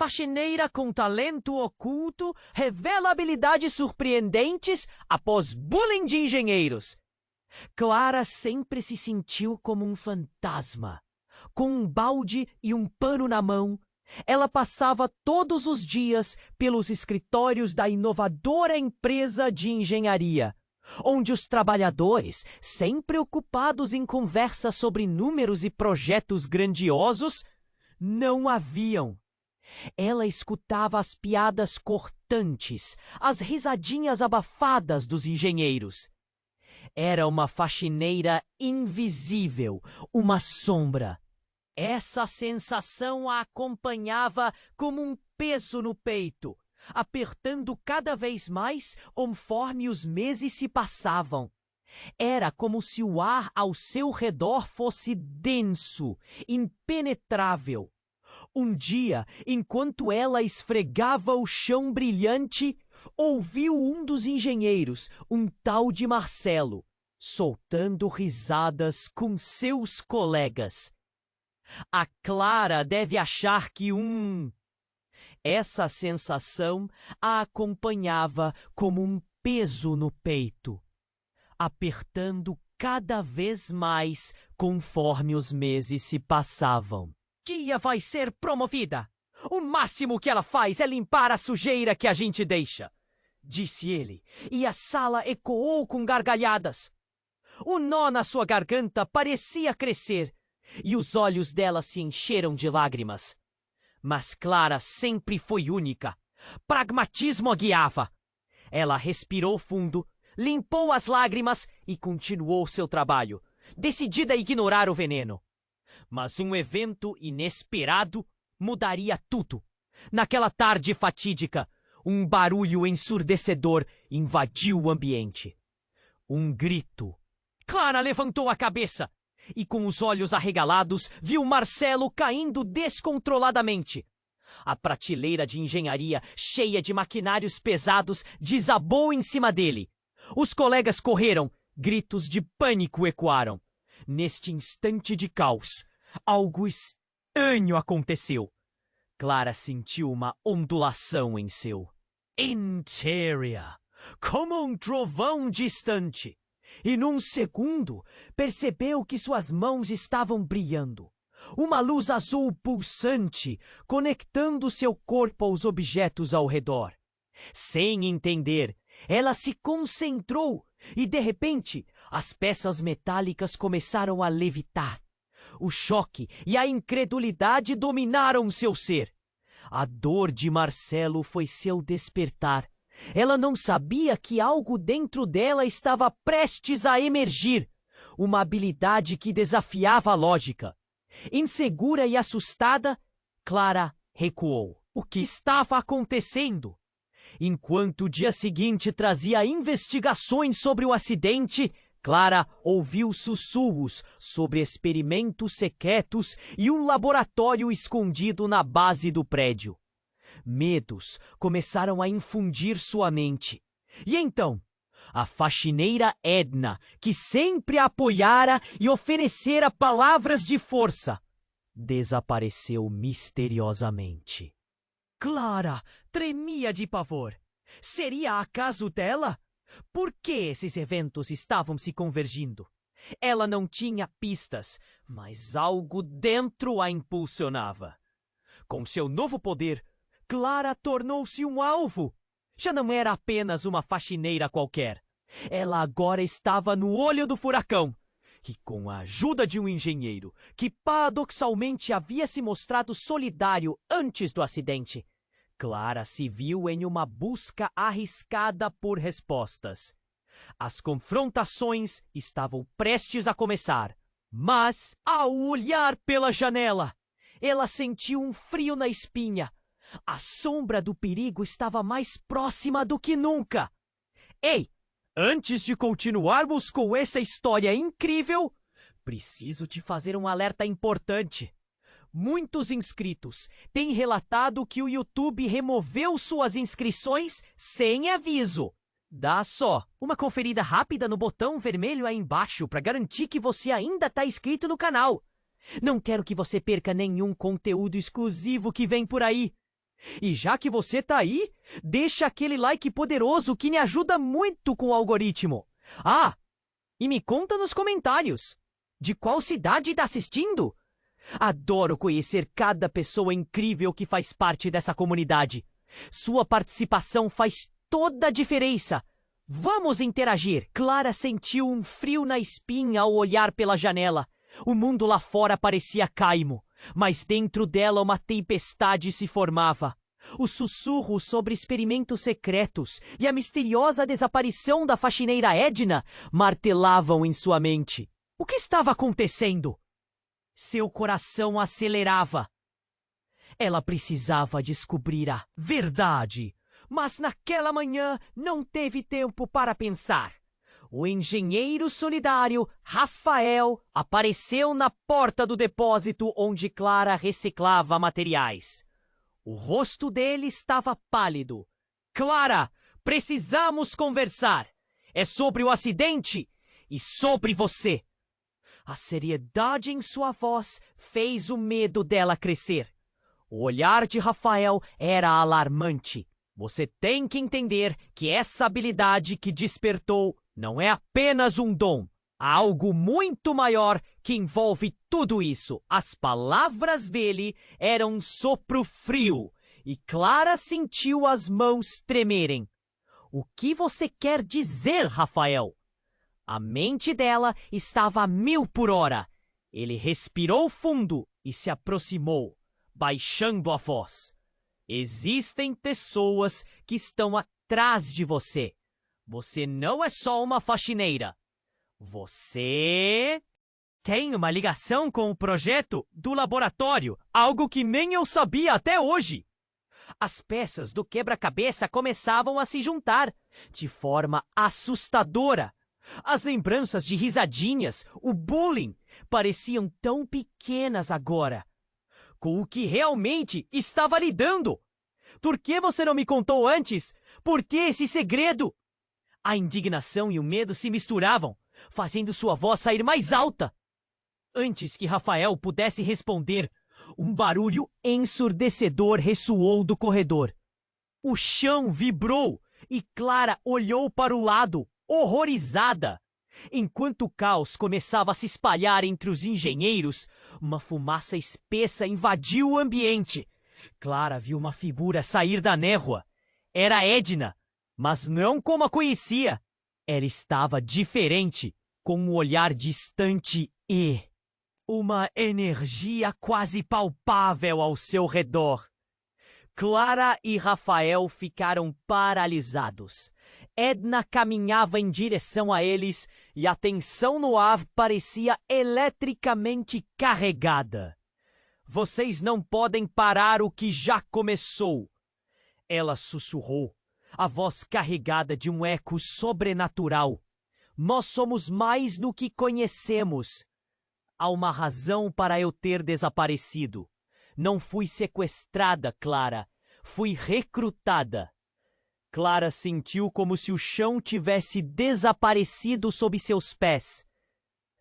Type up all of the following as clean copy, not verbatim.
Faxineira com talento oculto revela habilidades surpreendentes após bullying de engenheiros. Clara sempre se sentiu como um fantasma. Com um balde e um pano na mão, ela passava todos os dias pelos escritórios da inovadora empresa de engenharia, onde os trabalhadores, sempre ocupados em conversas sobre números e projetos grandiosos, não a viam. Ela escutava as piadas cortantes, as risadinhas abafadas dos engenheiros. Era uma faxineira invisível, uma sombra. Essa sensação a acompanhava como um peso no peito, apertando cada vez mais conforme os meses se passavam. Era como se o ar ao seu redor fosse denso, impenetrável. Um dia, enquanto ela esfregava o chão brilhante, ouviu um dos engenheiros, um tal de Marcelo, soltando risadas com seus colegas. A Clara deve achar que Essa sensação a acompanhava como um peso no peito, apertando cada vez mais conforme os meses se passavam. Tia vai ser promovida. O máximo que ela faz é limpar a sujeira que a gente deixa, disse ele, e a sala ecoou com gargalhadas. O nó na sua garganta parecia crescer, e os olhos dela se encheram de lágrimas. Mas Clara sempre foi única. Pragmatismo a guiava. Ela respirou fundo, limpou as lágrimas e continuou seu trabalho, decidida a ignorar o veneno. Mas um evento inesperado mudaria tudo. Naquela tarde fatídica, um barulho ensurdecedor invadiu o ambiente. Um grito. Clara levantou a cabeça e, com os olhos arregalados, viu Marcelo caindo descontroladamente. A prateleira de engenharia, cheia de maquinários pesados, desabou em cima dele. Os colegas correram, gritos de pânico ecoaram. Neste instante de caos, algo estranho aconteceu. Clara sentiu uma ondulação em seu interior, como um trovão distante. E num segundo, percebeu que suas mãos estavam brilhando. Uma luz azul pulsante, conectando seu corpo aos objetos ao redor. Sem entender, ela se concentrou e, de repente, as peças metálicas começaram a levitar. O choque e a incredulidade dominaram seu ser. A dor de Marcelo foi seu despertar. Ela não sabia que algo dentro dela estava prestes a emergir. Uma habilidade que desafiava a lógica. Insegura e assustada, Clara recuou. O que estava acontecendo? Enquanto o dia seguinte trazia investigações sobre o acidente, Clara ouviu sussurros sobre experimentos secretos e um laboratório escondido na base do prédio. Medos começaram a infundir sua mente. E então, a faxineira Edna, que sempre a apoiara e oferecera palavras de força, desapareceu misteriosamente. Clara tremia de pavor. Seria acaso dela? Por que esses eventos estavam se convergindo? Ela não tinha pistas, mas algo dentro a impulsionava. Com seu novo poder, Clara tornou-se um alvo. Já não era apenas uma faxineira qualquer. Ela agora estava no olho do furacão. E com a ajuda de um engenheiro, que paradoxalmente havia se mostrado solidário antes do acidente, Clara se viu em uma busca arriscada por respostas. As confrontações estavam prestes a começar, mas, ao olhar pela janela, ela sentiu um frio na espinha. A sombra do perigo estava mais próxima do que nunca. Ei, antes de continuarmos com essa história incrível, preciso te fazer um alerta importante. Muitos inscritos têm relatado que o YouTube removeu suas inscrições sem aviso. Dá só uma conferida rápida no botão vermelho aí embaixo para garantir que você ainda está inscrito no canal. Não quero que você perca nenhum conteúdo exclusivo que vem por aí. E já que você tá aí, deixa aquele like poderoso que me ajuda muito com o algoritmo. Ah, e me conta nos comentários, de qual cidade tá assistindo? Adoro conhecer cada pessoa incrível que faz parte dessa comunidade. Sua participação faz toda a diferença. Vamos interagir! Clara sentiu um frio na espinha ao olhar pela janela. O mundo lá fora parecia calmo, mas dentro dela uma tempestade se formava. Os sussurros sobre experimentos secretos e a misteriosa desaparição da faxineira Edna martelavam em sua mente. O que estava acontecendo? Seu coração acelerava. Ela precisava descobrir a verdade, mas naquela manhã não teve tempo para pensar. O engenheiro solidário Rafael apareceu na porta do depósito onde Clara reciclava materiais. O rosto dele estava pálido. Clara, precisamos conversar. É sobre o acidente e sobre você. A seriedade em sua voz fez o medo dela crescer. O olhar de Rafael era alarmante. Você tem que entender que essa habilidade que despertou não é apenas um dom. Há algo muito maior que envolve tudo isso. As palavras dele eram um sopro frio e Clara sentiu as mãos tremerem. O que você quer dizer, Rafael? A mente dela estava a 1000 por hora. Ele respirou fundo e se aproximou, baixando a voz. Existem pessoas que estão atrás de você. Você não é só uma faxineira. Você tem uma ligação com o projeto do laboratório, algo que nem eu sabia até hoje. As peças do quebra-cabeça começavam a se juntar, de forma assustadora. As lembranças de risadinhas, o bullying, pareciam tão pequenas agora. Com o que realmente estava lidando? Por que você não me contou antes? Por que esse segredo? A indignação e o medo se misturavam, fazendo sua voz sair mais alta. Antes que Rafael pudesse responder, um barulho ensurdecedor ressoou do corredor. O chão vibrou e Clara olhou para o lado, horrorizada. Enquanto o caos começava a se espalhar entre os engenheiros, uma fumaça espessa invadiu o ambiente. Clara viu uma figura sair da névoa. Era Edna, mas não como a conhecia. Ela estava diferente, com um olhar distante e uma energia quase palpável ao seu redor. Clara e Rafael ficaram paralisados. Edna caminhava em direção a eles e a tensão no ar parecia eletricamente carregada. Vocês não podem parar o que já começou. Ela sussurrou, a voz carregada de um eco sobrenatural. Nós somos mais do que conhecemos. Há uma razão para eu ter desaparecido. Não fui sequestrada, Clara. Fui recrutada. Clara sentiu como se o chão tivesse desaparecido sob seus pés.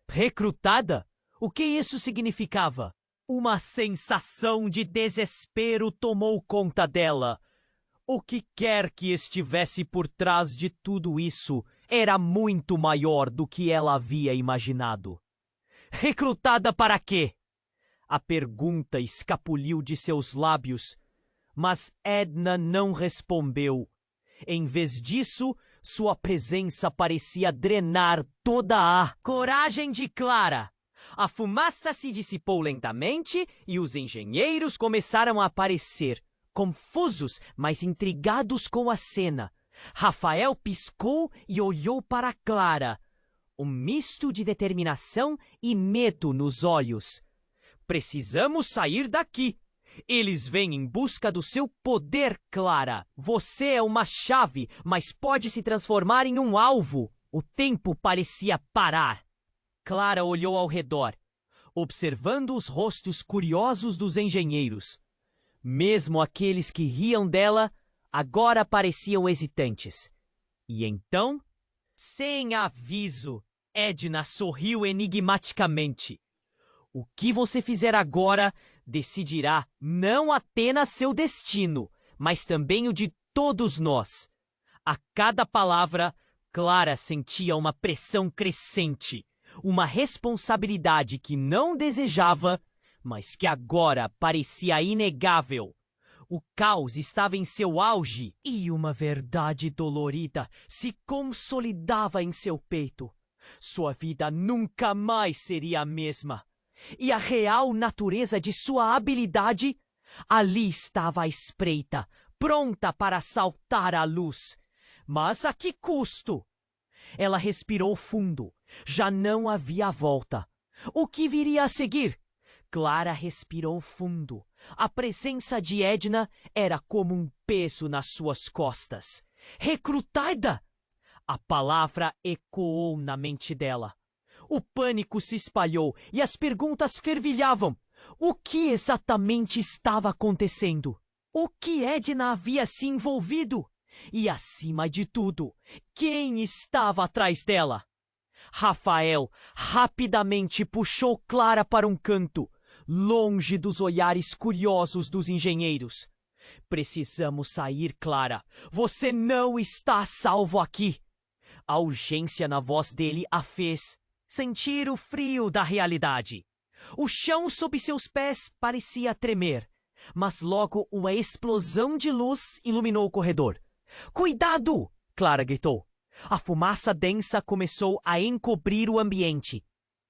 Recrutada? O que isso significava? Uma sensação de desespero tomou conta dela. O que quer que estivesse por trás de tudo isso era muito maior do que ela havia imaginado. Recrutada para quê? A pergunta escapuliu de seus lábios, mas Edna não respondeu. Em vez disso, sua presença parecia drenar toda a coragem de Clara. A fumaça se dissipou lentamente e os engenheiros começaram a aparecer, confusos, mas intrigados com a cena. Rafael piscou e olhou para Clara. Um misto de determinação e medo nos olhos. Precisamos sair daqui. Eles vêm em busca do seu poder, Clara. Você é uma chave, mas pode se transformar em um alvo. O tempo parecia parar. Clara olhou ao redor, observando os rostos curiosos dos engenheiros. Mesmo aqueles que riam dela, agora pareciam hesitantes. E então, sem aviso, Edna sorriu enigmaticamente. O que você fizer agora decidirá não apenas seu destino, mas também o de todos nós. A cada palavra, Clara sentia uma pressão crescente, uma responsabilidade que não desejava, mas que agora parecia inegável. O caos estava em seu auge e uma verdade dolorida se consolidava em seu peito. Sua vida nunca mais seria a mesma. E a real natureza de sua habilidade ali estava à espreita, pronta para saltar à luz. Mas a que custo? Ela respirou fundo. Já não havia volta. O que viria a seguir? Clara respirou fundo. A presença de Edna era como um peso nas suas costas. Recrutada! A palavra ecoou na mente dela. O pânico se espalhou e as perguntas fervilhavam. O que exatamente estava acontecendo? O que Edna havia se envolvido? E, acima de tudo, quem estava atrás dela? Rafael rapidamente puxou Clara para um canto, longe dos olhares curiosos dos engenheiros. Precisamos sair, Clara. Você não está a salvo aqui. A urgência na voz dele a fez sentir o frio da realidade. O chão sob seus pés parecia tremer, mas logo uma explosão de luz iluminou o corredor. Cuidado! Clara gritou. A fumaça densa começou a encobrir o ambiente.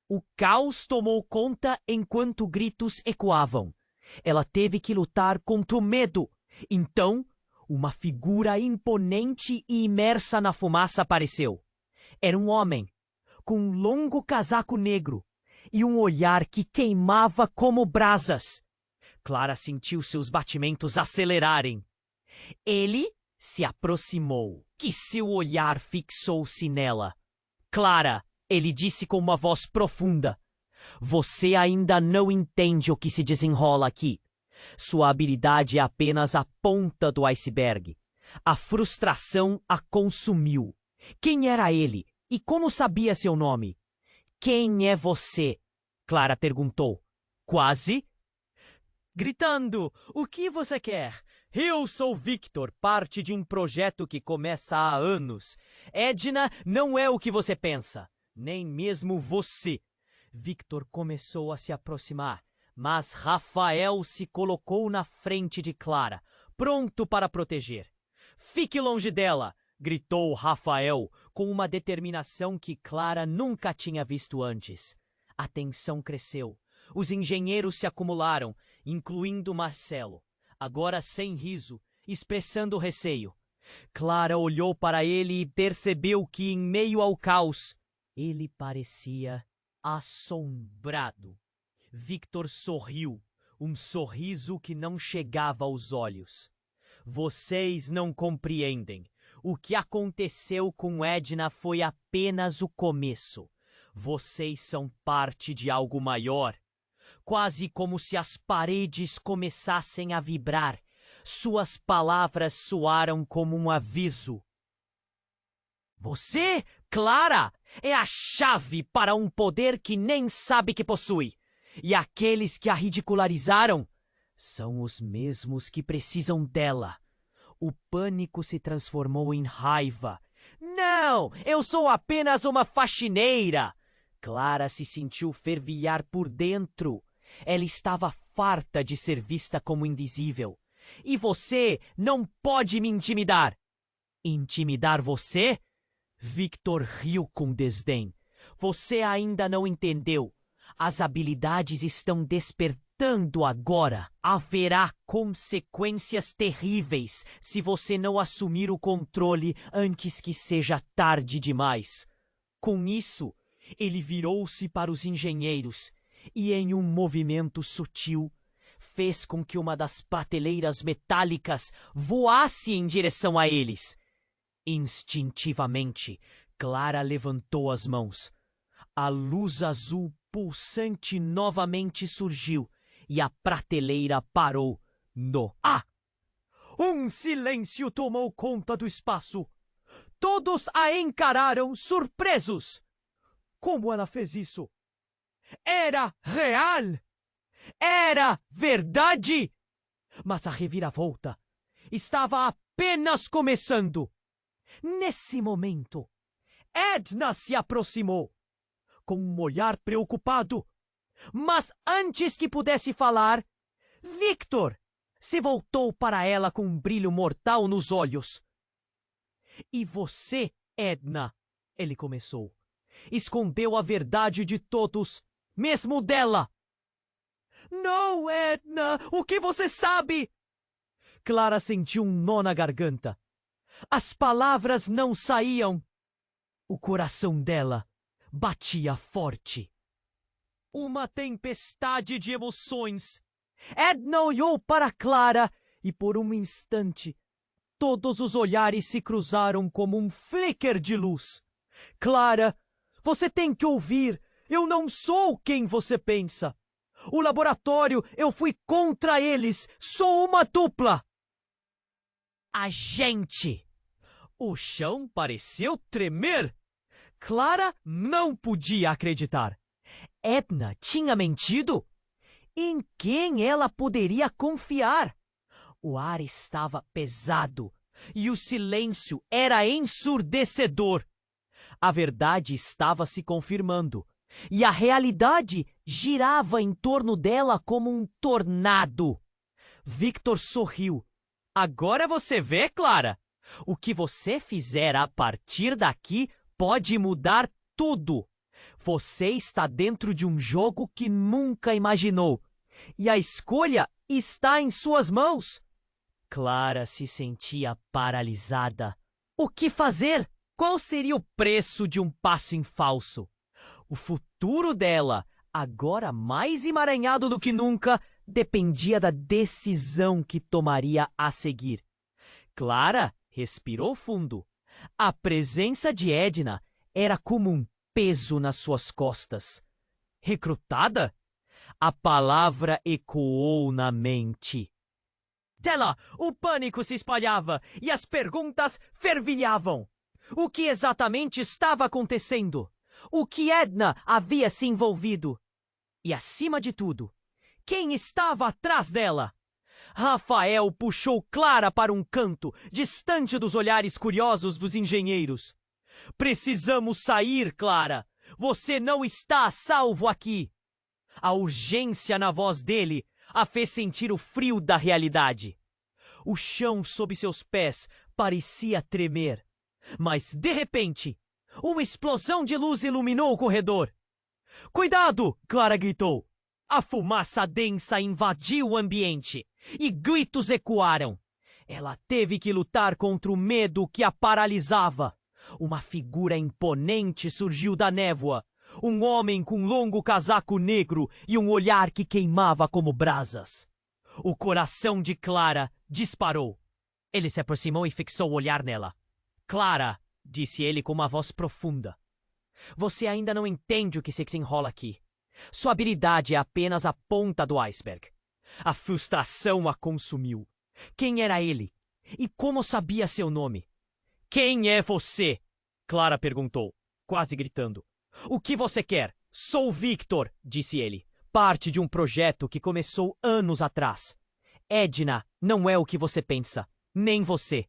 O caos tomou conta enquanto gritos ecoavam. Ela teve que lutar contra o medo. Então, uma figura imponente e imersa na fumaça apareceu. Era um homem, com um longo casaco negro e um olhar que queimava como brasas. Clara sentiu seus batimentos acelerarem. Ele se aproximou, que seu olhar fixou-se nela. Clara, ele disse com uma voz profunda, você ainda não entende o que se desenrola aqui. Sua habilidade é apenas a ponta do iceberg. A frustração a consumiu. Quem era ele? E como sabia seu nome? Quem é você? Clara perguntou. Quase gritando, o que você quer? Eu sou Victor, parte de um projeto que começa há anos. Edna não é o que você pensa, nem mesmo você. Victor começou a se aproximar, mas Rafael se colocou na frente de Clara, pronto para proteger. Fique longe dela, gritou Rafael, com uma determinação que Clara nunca tinha visto antes. A tensão cresceu. Os engenheiros se acumularam, incluindo Marcelo, agora sem riso, expressando receio. Clara olhou para ele e percebeu que, em meio ao caos, ele parecia assombrado. Victor sorriu, um sorriso que não chegava aos olhos. Vocês não compreendem. O que aconteceu com Edna foi apenas o começo. Vocês são parte de algo maior. Quase como se as paredes começassem a vibrar. Suas palavras soaram como um aviso. Você, Clara, é a chave para um poder que nem sabe que possui. E aqueles que a ridicularizaram são os mesmos que precisam dela. O pânico se transformou em raiva. Não, eu sou apenas uma faxineira. Clara se sentiu fervilhar por dentro. Ela estava farta de ser vista como invisível. E você não pode me intimidar. Intimidar você? Victor riu com desdém. Você ainda não entendeu. As habilidades estão despertando agora. Haverá consequências terríveis se você não assumir o controle antes que seja tarde demais. Com isso, ele virou-se para os engenheiros e, em um movimento sutil, fez com que uma das prateleiras metálicas voasse em direção a eles. Instintivamente, Clara levantou as mãos. A luz azul pulsante novamente surgiu e a prateleira parou no ar. Um silêncio tomou conta do espaço. Todos a encararam surpresos. Como ela fez isso? Era real! Era verdade! Mas a reviravolta estava apenas começando. Nesse momento, Edna se aproximou, com um olhar preocupado. Mas antes que pudesse falar, Victor se voltou para ela com um brilho mortal nos olhos. E você, Edna, ele começou, escondeu a verdade de todos, mesmo dela. Não, Edna, o que você sabe? Clara sentiu um nó na garganta. As palavras não saíam. O coração dela batia forte. Uma tempestade de emoções. Edna olhou para Clara e por um instante todos os olhares se cruzaram como um flicker de luz. Clara, você tem que ouvir. Eu não sou quem você pensa. O laboratório, eu fui contra eles. Sou uma dupla. A gente. O chão pareceu tremer. Clara não podia acreditar. Edna tinha mentido? Em quem ela poderia confiar? O ar estava pesado e o silêncio era ensurdecedor. A verdade estava se confirmando e a realidade girava em torno dela como um tornado. Victor sorriu. Agora você vê, Clara? O que você fizer a partir daqui pode mudar tudo. Você está dentro de um jogo que nunca imaginou. E a escolha está em suas mãos. Clara se sentia paralisada. O que fazer? Qual seria o preço de um passo em falso? O futuro dela, agora mais emaranhado do que nunca, dependia da decisão que tomaria a seguir. Clara respirou fundo. A presença de Edna era como um peso nas suas costas. Recrutada? A palavra ecoou na mente. Dela, o pânico se espalhava e as perguntas fervilhavam. O que exatamente estava acontecendo? O que Edna havia se envolvido? E, acima de tudo, quem estava atrás dela? Rafael puxou Clara para um canto, distante dos olhares curiosos dos engenheiros. Precisamos sair, Clara. Você não está a salvo aqui. A urgência na voz dele a fez sentir o frio da realidade. O chão sob seus pés parecia tremer. Mas, de repente, uma explosão de luz iluminou o corredor. Cuidado! Clara gritou. A fumaça densa invadiu o ambiente e gritos ecoaram. Ela teve que lutar contra o medo que a paralisava. Uma figura imponente surgiu da névoa. Um homem com um longo casaco negro e um olhar que queimava como brasas. O coração de Clara disparou. Ele se aproximou e fixou o olhar nela. Clara, disse ele com uma voz profunda. Você ainda não entende o que se enrola aqui. Sua habilidade é apenas a ponta do iceberg. A frustração a consumiu. Quem era ele? E como sabia seu nome? Quem é você? Clara perguntou, quase gritando. O que você quer? Sou Victor, disse ele. Parte de um projeto que começou anos atrás. Edna não é o que você pensa, nem você.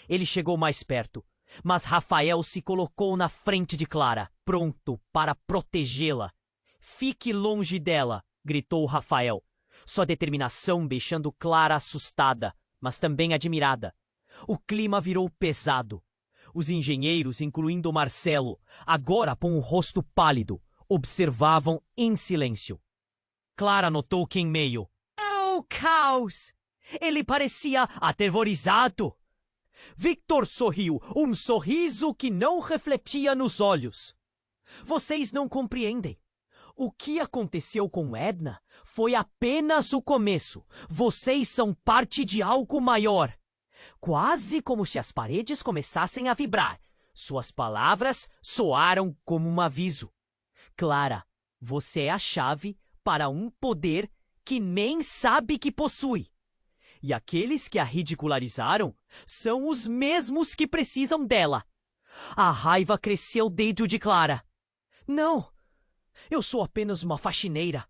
Ele chegou mais perto, mas Rafael se colocou na frente de Clara, pronto para protegê-la. Fique longe dela, gritou Rafael, sua determinação deixando Clara assustada, mas também admirada. O clima virou pesado. Os engenheiros, incluindo Marcelo, agora com o rosto pálido, observavam em silêncio. Clara notou que em meio ao caos, ele parecia aterrorizado. Victor sorriu, um sorriso que não refletia nos olhos. Vocês não compreendem. O que aconteceu com Edna foi apenas o começo. Vocês são parte de algo maior. Quase como se as paredes começassem a vibrar. Suas palavras soaram como um aviso. Clara, você é a chave para um poder que nem sabe que possui. E aqueles que a ridicularizaram são os mesmos que precisam dela. A raiva cresceu dentro de Clara. Não! Eu sou apenas uma faxineira,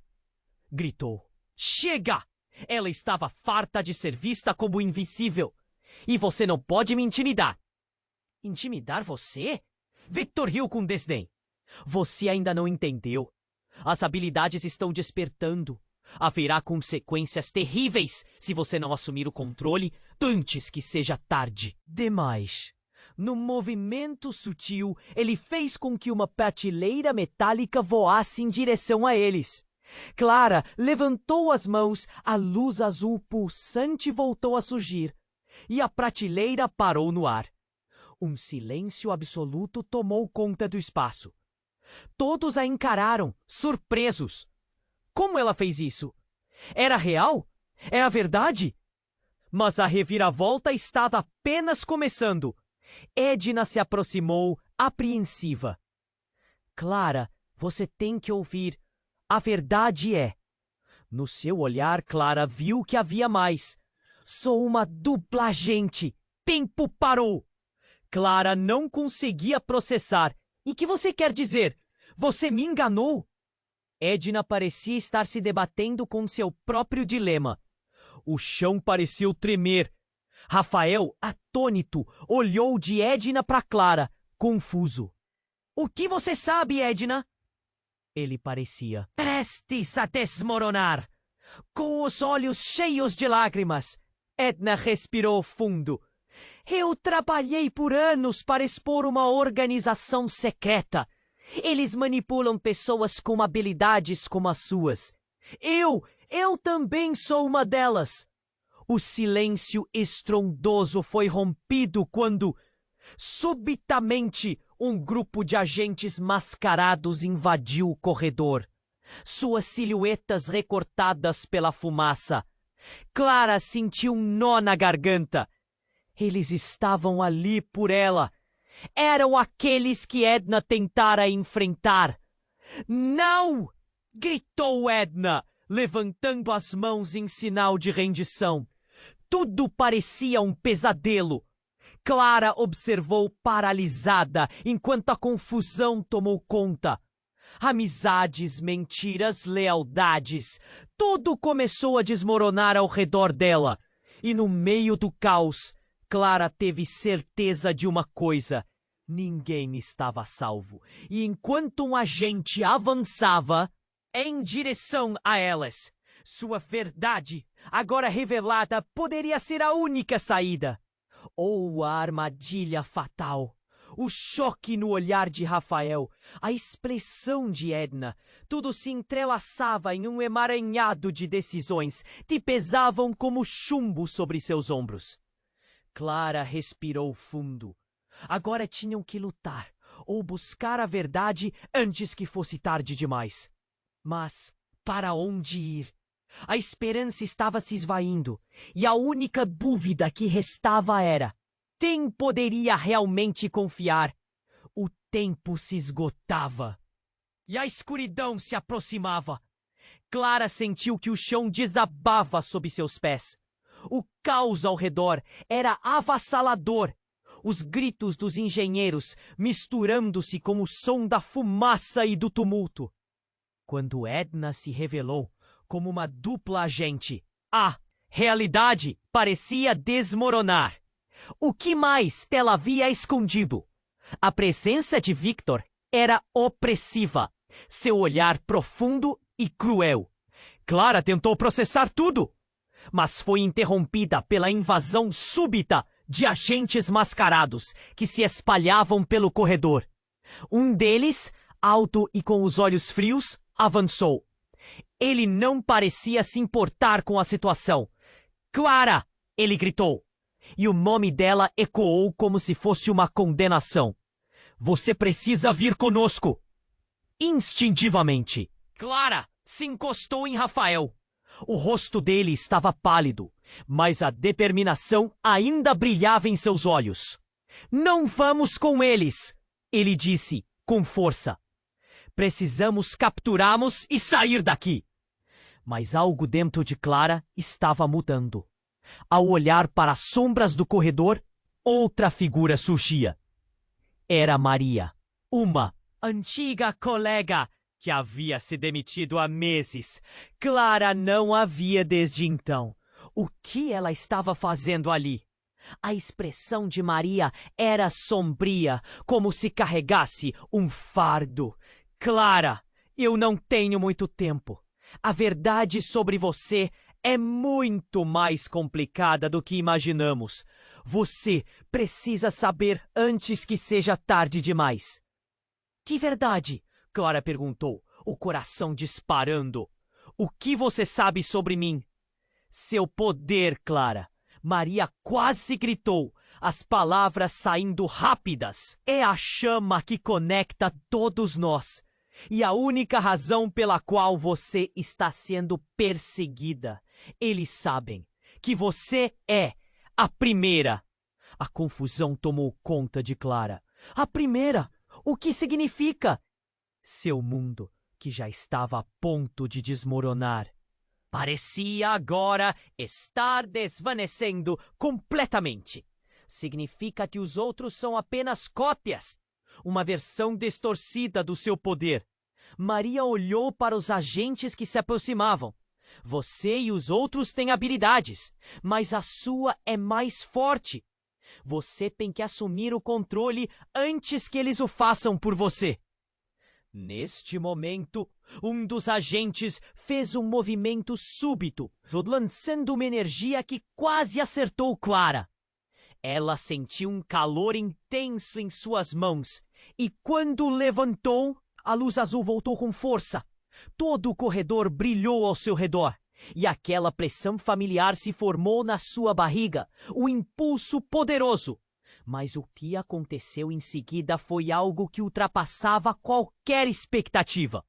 gritou. Chega! Ela estava farta de ser vista como invisível. E você não pode me intimidar. Intimidar você? Victor riu com desdém. Você ainda não entendeu. As habilidades estão despertando. Haverá consequências terríveis se você não assumir o controle antes que seja tarde demais. No movimento sutil, ele fez com que uma prateleira metálica voasse em direção a eles. Clara levantou as mãos, a luz azul pulsante voltou a surgir, e a prateleira parou no ar. Um silêncio absoluto tomou conta do espaço. Todos a encararam, surpresos. Como ela fez isso? Era real? É a verdade? Mas a reviravolta estava apenas começando. Edna se aproximou, apreensiva. Clara, você tem que ouvir. A verdade é... No seu olhar, Clara viu que havia mais. Sou uma dupla agente. Tempo parou. Clara não conseguia processar. E que você quer dizer? Você me enganou? Edna parecia estar se debatendo com seu próprio dilema. O chão pareceu tremer. Rafael, atônito, olhou de Edna para Clara, confuso. O que você sabe, Edna? Ele parecia prestes a desmoronar. Com os olhos cheios de lágrimas, Edna respirou fundo. Eu trabalhei por anos para expor uma organização secreta. Eles manipulam pessoas com habilidades como as suas. Eu também sou uma delas. O silêncio estrondoso foi rompido quando, subitamente, um grupo de agentes mascarados invadiu o corredor. Suas silhuetas recortadas pela fumaça. Clara sentiu um nó na garganta. Eles estavam ali por ela. Eram aqueles que Edna tentara enfrentar. Não! Gritou Edna, levantando as mãos em sinal de rendição. Tudo parecia um pesadelo. Clara observou paralisada enquanto a confusão tomou conta. Amizades, mentiras, lealdades. Tudo começou a desmoronar ao redor dela. E no meio do caos, Clara teve certeza de uma coisa. Ninguém estava a salvo. E enquanto um agente avançava em direção a elas, sua verdade, agora revelada, poderia ser a única saída. Ou a armadilha fatal. O choque no olhar de Rafael, a expressão de Edna, tudo se entrelaçava em um emaranhado de decisões que pesavam como chumbo sobre seus ombros. Clara respirou fundo. Agora tinham que lutar, ou buscar a verdade antes que fosse tarde demais. Mas para onde ir? A esperança estava se esvaindo, e a única dúvida que restava era: quem poderia realmente confiar? O tempo se esgotava. E a escuridão se aproximava. Clara sentiu que o chão desabava sob seus pés. O caos ao redor era avassalador. Os gritos dos engenheiros misturando-se com o som da fumaça e do tumulto. Quando Edna se revelou como uma dupla agente, a realidade parecia desmoronar. O que mais ela havia escondido? A presença de Victor era opressiva, seu olhar profundo e cruel. Clara tentou processar tudo, mas foi interrompida pela invasão súbita de agentes mascarados que se espalhavam pelo corredor. Um deles, alto e com os olhos frios, avançou. Ele não parecia se importar com a situação. Clara! Ele gritou. E o nome dela ecoou como se fosse uma condenação. Você precisa vir conosco! Instintivamente, Clara se encostou em Rafael. O rosto dele estava pálido, mas a determinação ainda brilhava em seus olhos. Não vamos com eles! Ele disse, com força. Precisamos capturá-los e sair daqui. Mas algo dentro de Clara estava mudando. Ao olhar para as sombras do corredor, outra figura surgia. Era Maria, uma antiga colega que havia se demitido há meses. Clara não a via desde então. O que ela estava fazendo ali? A expressão de Maria era sombria, como se carregasse um fardo. Clara, eu não tenho muito tempo. A verdade sobre você é muito mais complicada do que imaginamos. Você precisa saber antes que seja tarde demais. De verdade? Clara perguntou, o coração disparando. O que você sabe sobre mim? Seu poder, Clara. Maria quase gritou, as palavras saindo rápidas. É a chama que conecta todos nós. E a única razão pela qual você está sendo perseguida. Eles sabem que você é a primeira. A confusão tomou conta de Clara. A primeira? O que significa? Seu mundo, que já estava a ponto de desmoronar, parecia agora estar desvanecendo completamente. Significa que os outros são apenas cópias, uma versão distorcida do seu poder. Maria olhou para os agentes que se aproximavam. Você e os outros têm habilidades, mas a sua é mais forte. Você tem que assumir o controle antes que eles o façam por você. Neste momento, um dos agentes fez um movimento súbito, lançando uma energia que quase acertou Clara. Ela sentiu um calor intenso em suas mãos e, quando levantou, a luz azul voltou com força. Todo o corredor brilhou ao seu redor e aquela pressão familiar se formou na sua barriga, um impulso poderoso. Mas o que aconteceu em seguida foi algo que ultrapassava qualquer expectativa.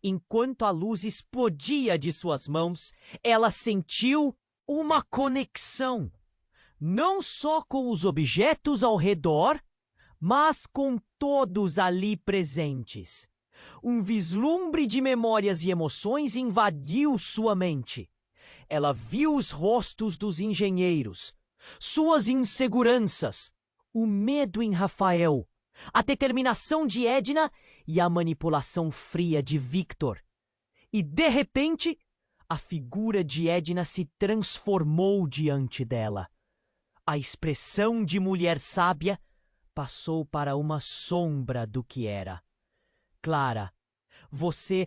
Enquanto a luz explodia de suas mãos, ela sentiu uma conexão. Não só com os objetos ao redor, mas com todos ali presentes. Um vislumbre de memórias e emoções invadiu sua mente. Ela viu os rostos dos engenheiros, suas inseguranças, o medo em Rafael, a determinação de Edna e a manipulação fria de Victor. E, de repente, a figura de Edna se transformou diante dela. A expressão de mulher sábia passou para uma sombra do que era. Clara, você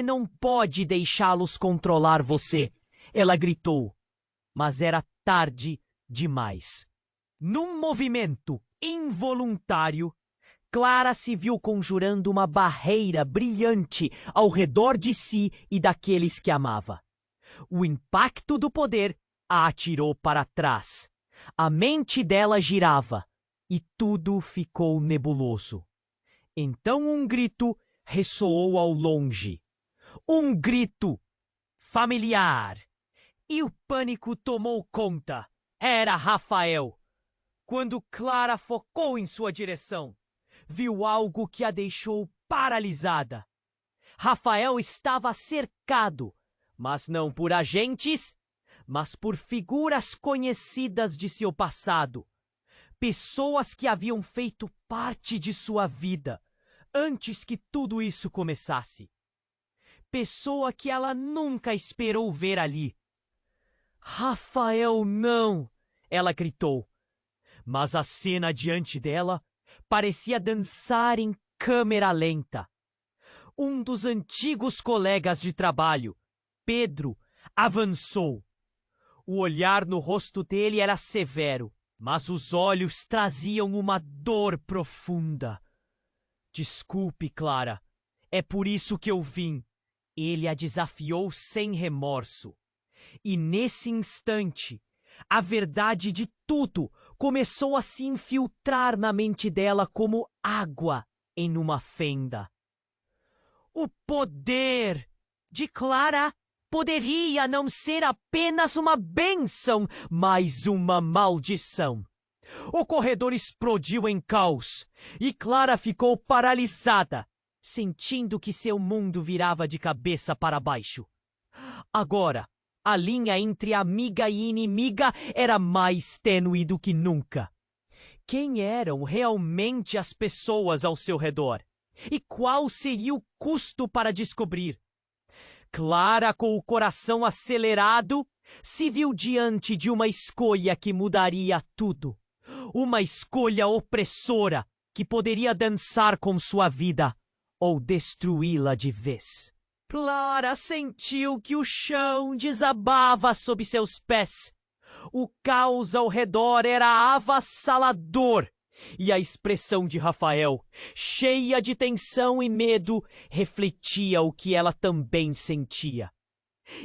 não pode deixá-los controlar você, ela gritou, mas era tarde demais. Num movimento involuntário, Clara se viu conjurando uma barreira brilhante ao redor de si e daqueles que amava. O impacto do poder a atirou para trás. A mente dela girava e tudo ficou nebuloso. Então um grito ressoou ao longe. Um grito familiar. E o pânico tomou conta. Era Rafael. Quando Clara focou em sua direção, viu algo que a deixou paralisada. Rafael estava cercado, mas não por agentes, mas por figuras conhecidas de seu passado. Pessoas que haviam feito parte de sua vida antes que tudo isso começasse. Pessoa que ela nunca esperou ver ali. Rafael, não! Ela gritou. Mas a cena diante dela parecia dançar em câmera lenta. Um dos antigos colegas de trabalho, Pedro, avançou. O olhar no rosto dele era severo, mas os olhos traziam uma dor profunda. Desculpe, Clara. É por isso que eu vim. Ele a desafiou sem remorso. E nesse instante, a verdade de tudo começou a se infiltrar na mente dela como água em uma fenda. O poder de Clara poderia não ser apenas uma bênção, mas uma maldição. O corredor explodiu em caos e Clara ficou paralisada, sentindo que seu mundo virava de cabeça para baixo. Agora, a linha entre amiga e inimiga era mais tênue do que nunca. Quem eram realmente as pessoas ao seu redor? E qual seria o custo para descobrir? Clara, com o coração acelerado, se viu diante de uma escolha que mudaria tudo. Uma escolha opressora que poderia dançar com sua vida ou destruí-la de vez. Clara sentiu que o chão desabava sob seus pés. O caos ao redor era avassalador. E a expressão de Rafael, cheia de tensão e medo, refletia o que ela também sentia.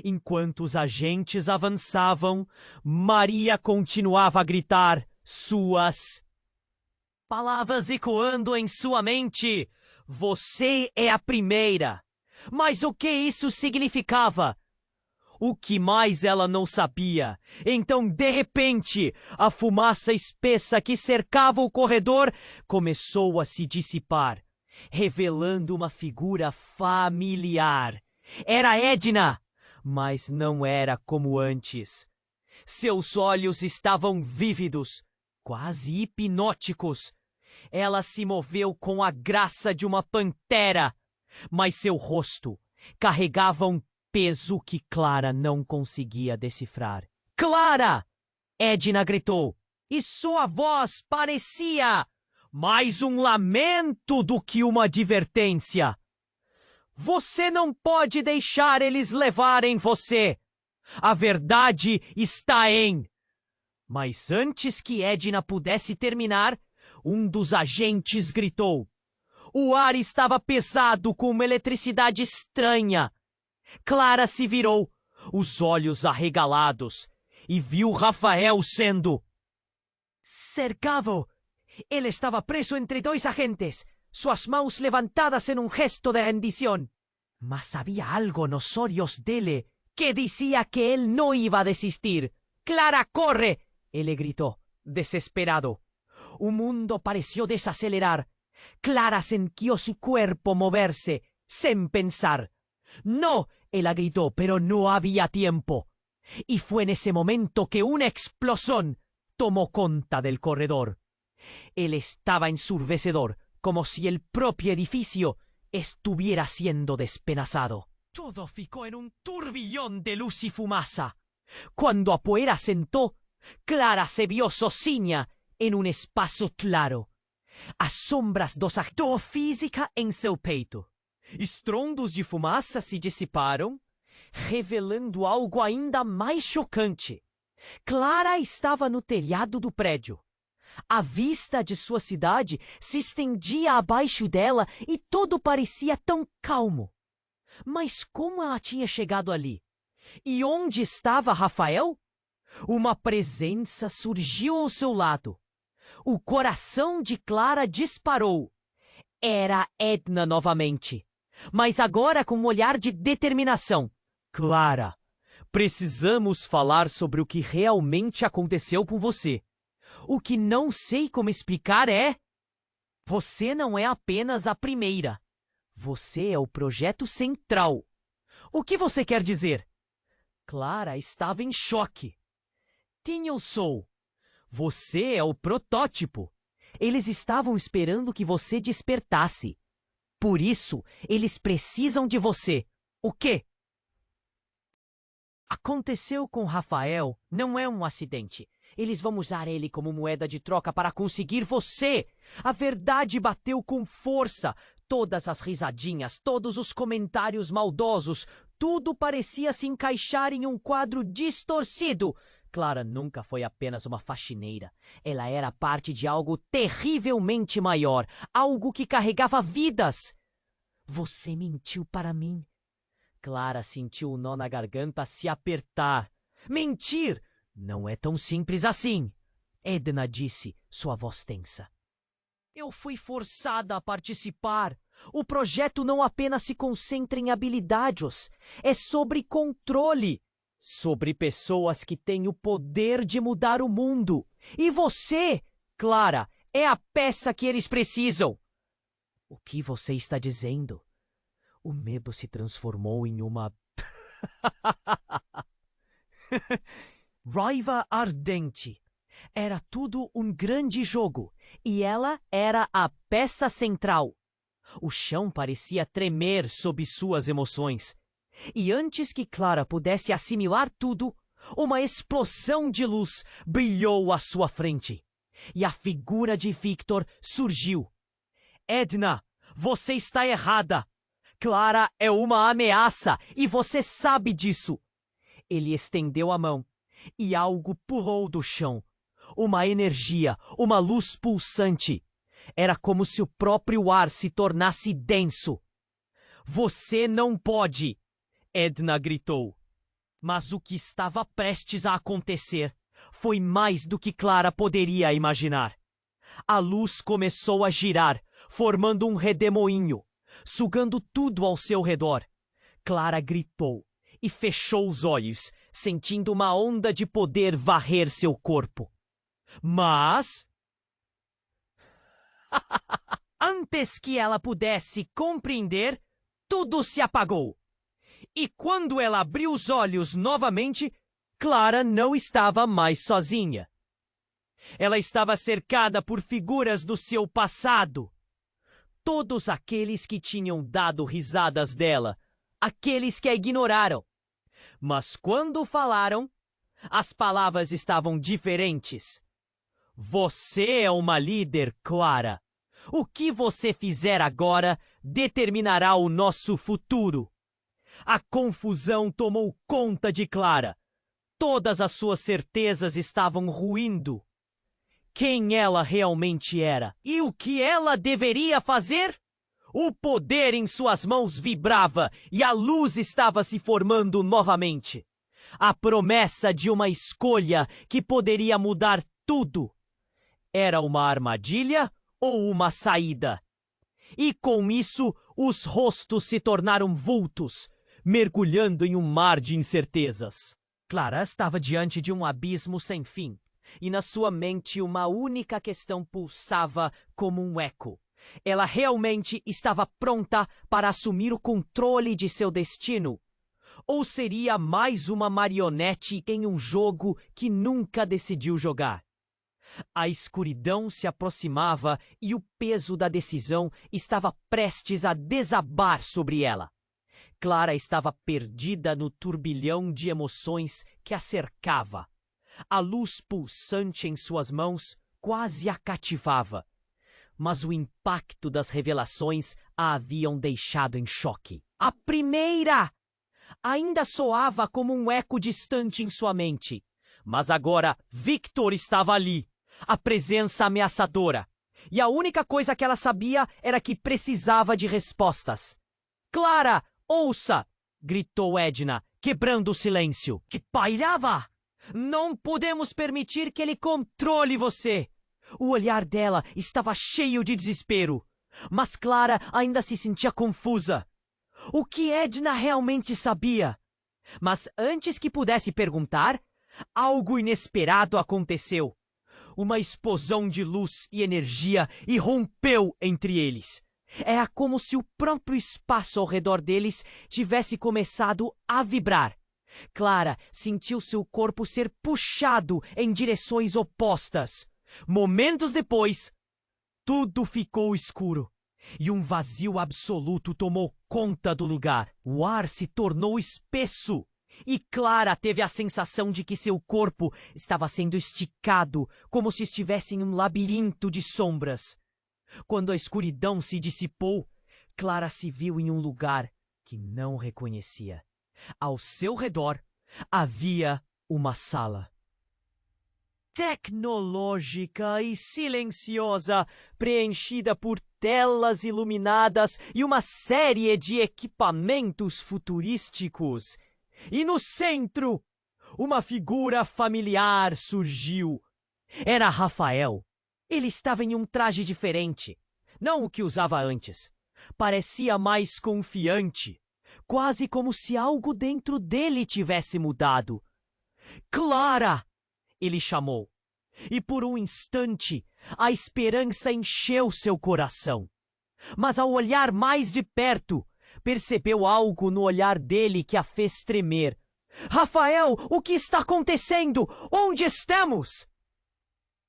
Enquanto os agentes avançavam, Maria continuava a gritar suas palavras ecoando em sua mente. Você é a primeira. Mas o que isso significava? O que mais ela não sabia. Então, de repente, a fumaça espessa que cercava o corredor começou a se dissipar, revelando uma figura familiar. Era Edna, mas não era como antes. Seus olhos estavam vívidos, quase hipnóticos. Ela se moveu com a graça de uma pantera, mas seu rosto carregava um peso que Clara não conseguia decifrar. Clara! Edna gritou, e sua voz parecia mais um lamento do que uma advertência. Você não pode deixar eles levarem você. A verdade está em... Mas antes que Edna pudesse terminar, um dos agentes gritou. O ar estava pesado com uma eletricidade estranha. Clara se virou, os olhos arregalados, e viu Rafael sendo cercado. Ele estava preso entre dois agentes, suas mãos levantadas em um gesto de rendição. Mas havia algo nos olhos dele que dizia que ele não iba a desistir. ¡Clara, corre! Ele gritou, desesperado. O mundo pareció desacelerar. Clara sintió su cuerpo moverse, sin pensar. ¡No! Ella gritó, pero no había tiempo. Y fue en ese momento que una explosión tomó cuenta del corredor. Él estaba ensurdecedor, como si el propio edificio estuviera siendo despedazado. Todo ficó en un turbillón de luz y fumaza. Cuando Apoera sentó, Clara se vio sozinha en un espaço claro. As sombras dos actou física em seu peito. Estrondos de fumaça se dissiparam, revelando algo ainda mais chocante. Clara estava no telhado do prédio. A vista de sua cidade se estendia abaixo dela e tudo parecia tão calmo. Mas como ela tinha chegado ali? E onde estava Rafael? Uma presença surgiu ao seu lado. O coração de Clara disparou. Era Edna novamente, mas agora com um olhar de determinação. Clara, precisamos falar sobre o que realmente aconteceu com você. O que não sei como explicar é... Você não é apenas a primeira. Você é o projeto central. O que você quer dizer? Clara estava em choque. Quem eu sou? Você é o protótipo. Eles estavam esperando que você despertasse. Por isso, eles precisam de você. O quê? Aconteceu com Rafael não é um acidente. Eles vão usar ele como moeda de troca para conseguir você. A verdade bateu com força. Todas as risadinhas, todos os comentários maldosos, tudo parecia se encaixar em um quadro distorcido. Clara nunca foi apenas uma faxineira. Ela era parte de algo terrivelmente maior, algo que carregava vidas. Você mentiu para mim. Clara sentiu o nó na garganta se apertar. Mentir! Não é tão simples assim. Edna disse, sua voz tensa. Eu fui forçada a participar. O projeto não apenas se concentra em habilidades, é sobre controle. Sobre pessoas que têm o poder de mudar o mundo. E você, Clara, é a peça que eles precisam. O que você está dizendo? O medo se transformou em uma... raiva ardente. Era tudo um grande jogo, e ela era a peça central. O chão parecia tremer sob suas emoções. E antes que Clara pudesse assimilar tudo, uma explosão de luz brilhou à sua frente. E a figura de Victor surgiu. Edna, você está errada. Clara é uma ameaça e você sabe disso. Ele estendeu a mão e algo pulou do chão. Uma energia, uma luz pulsante. Era como se o próprio ar se tornasse denso. Você não pode! Edna gritou. Mas o que estava prestes a acontecer foi mais do que Clara poderia imaginar. A luz começou a girar, formando um redemoinho, sugando tudo ao seu redor. Clara gritou e fechou os olhos, sentindo uma onda de poder varrer seu corpo. Mas... antes que ela pudesse compreender, tudo se apagou. E quando ela abriu os olhos novamente, Clara não estava mais sozinha. Ela estava cercada por figuras do seu passado. Todos aqueles que tinham dado risadas dela, aqueles que a ignoraram. Mas quando falaram, as palavras estavam diferentes. Você é uma líder, Clara. O que você fizer agora determinará o nosso futuro. A confusão tomou conta de Clara. Todas as suas certezas estavam ruindo. Quem ela realmente era e o que ela deveria fazer? O poder em suas mãos vibrava e a luz estava se formando novamente. A promessa de uma escolha que poderia mudar tudo. Era uma armadilha ou uma saída? E com isso, os rostos se tornaram vultos, mergulhando em um mar de incertezas. Clara estava diante de um abismo sem fim, e na sua mente uma única questão pulsava como um eco. Ela realmente estava pronta para assumir o controle de seu destino? Ou seria mais uma marionete em um jogo que nunca decidiu jogar? A escuridão se aproximava e o peso da decisão estava prestes a desabar sobre ela. Clara estava perdida no turbilhão de emoções que a cercava. A luz pulsante em suas mãos quase a cativava. Mas o impacto das revelações a haviam deixado em choque. A primeira! Ainda soava como um eco distante em sua mente. Mas agora Victor estava ali, a presença ameaçadora. E a única coisa que ela sabia era que precisava de respostas. Clara! Ouça! Gritou Edna, quebrando o silêncio que pairava. Não podemos permitir que ele controle você. O olhar dela estava cheio de desespero. Mas Clara ainda se sentia confusa. O que Edna realmente sabia? Mas antes que pudesse perguntar, algo inesperado aconteceu. Uma explosão de luz e energia irrompeu entre eles. Era como se o próprio espaço ao redor deles tivesse começado a vibrar. Clara sentiu seu corpo ser puxado em direções opostas. Momentos depois, tudo ficou escuro e um vazio absoluto tomou conta do lugar. O ar se tornou espesso e Clara teve a sensação de que seu corpo estava sendo esticado, como se estivesse em um labirinto de sombras. Quando a escuridão se dissipou, Clara se viu em um lugar que não reconhecia. Ao seu redor havia uma sala. Tecnológica e silenciosa, preenchida por telas iluminadas e uma série de equipamentos futurísticos. E no centro, uma figura familiar surgiu. Era Rafael. Ele estava em um traje diferente, não o que usava antes. Parecia mais confiante, quase como se algo dentro dele tivesse mudado. Clara! Ele chamou. E por um instante, a esperança encheu seu coração. Mas ao olhar mais de perto, percebeu algo no olhar dele que a fez tremer. Rafael, o que está acontecendo? Onde estamos?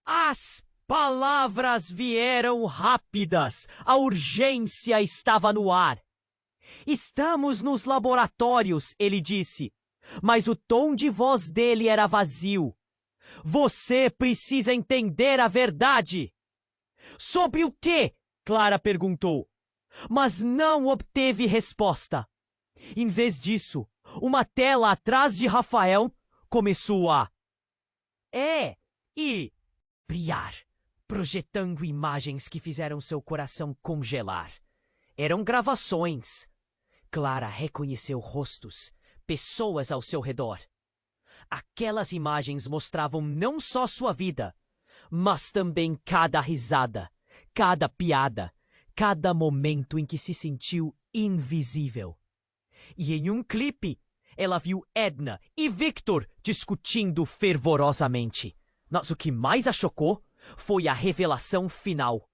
As Palavras vieram rápidas. A urgência estava no ar. Estamos nos laboratórios, ele disse. Mas o tom de voz dele era vazio. Você precisa entender a verdade. Sobre o quê? Clara perguntou. Mas não obteve resposta. Em vez disso, uma tela atrás de Rafael começou a brilhar, projetando imagens que fizeram seu coração congelar. Eram gravações. Clara reconheceu rostos, pessoas ao seu redor. Aquelas imagens mostravam não só sua vida, mas também cada risada, cada piada, cada momento em que se sentiu invisível. E em um clipe, ela viu Edna e Victor discutindo fervorosamente. Mas o que mais a chocou foi a revelação final.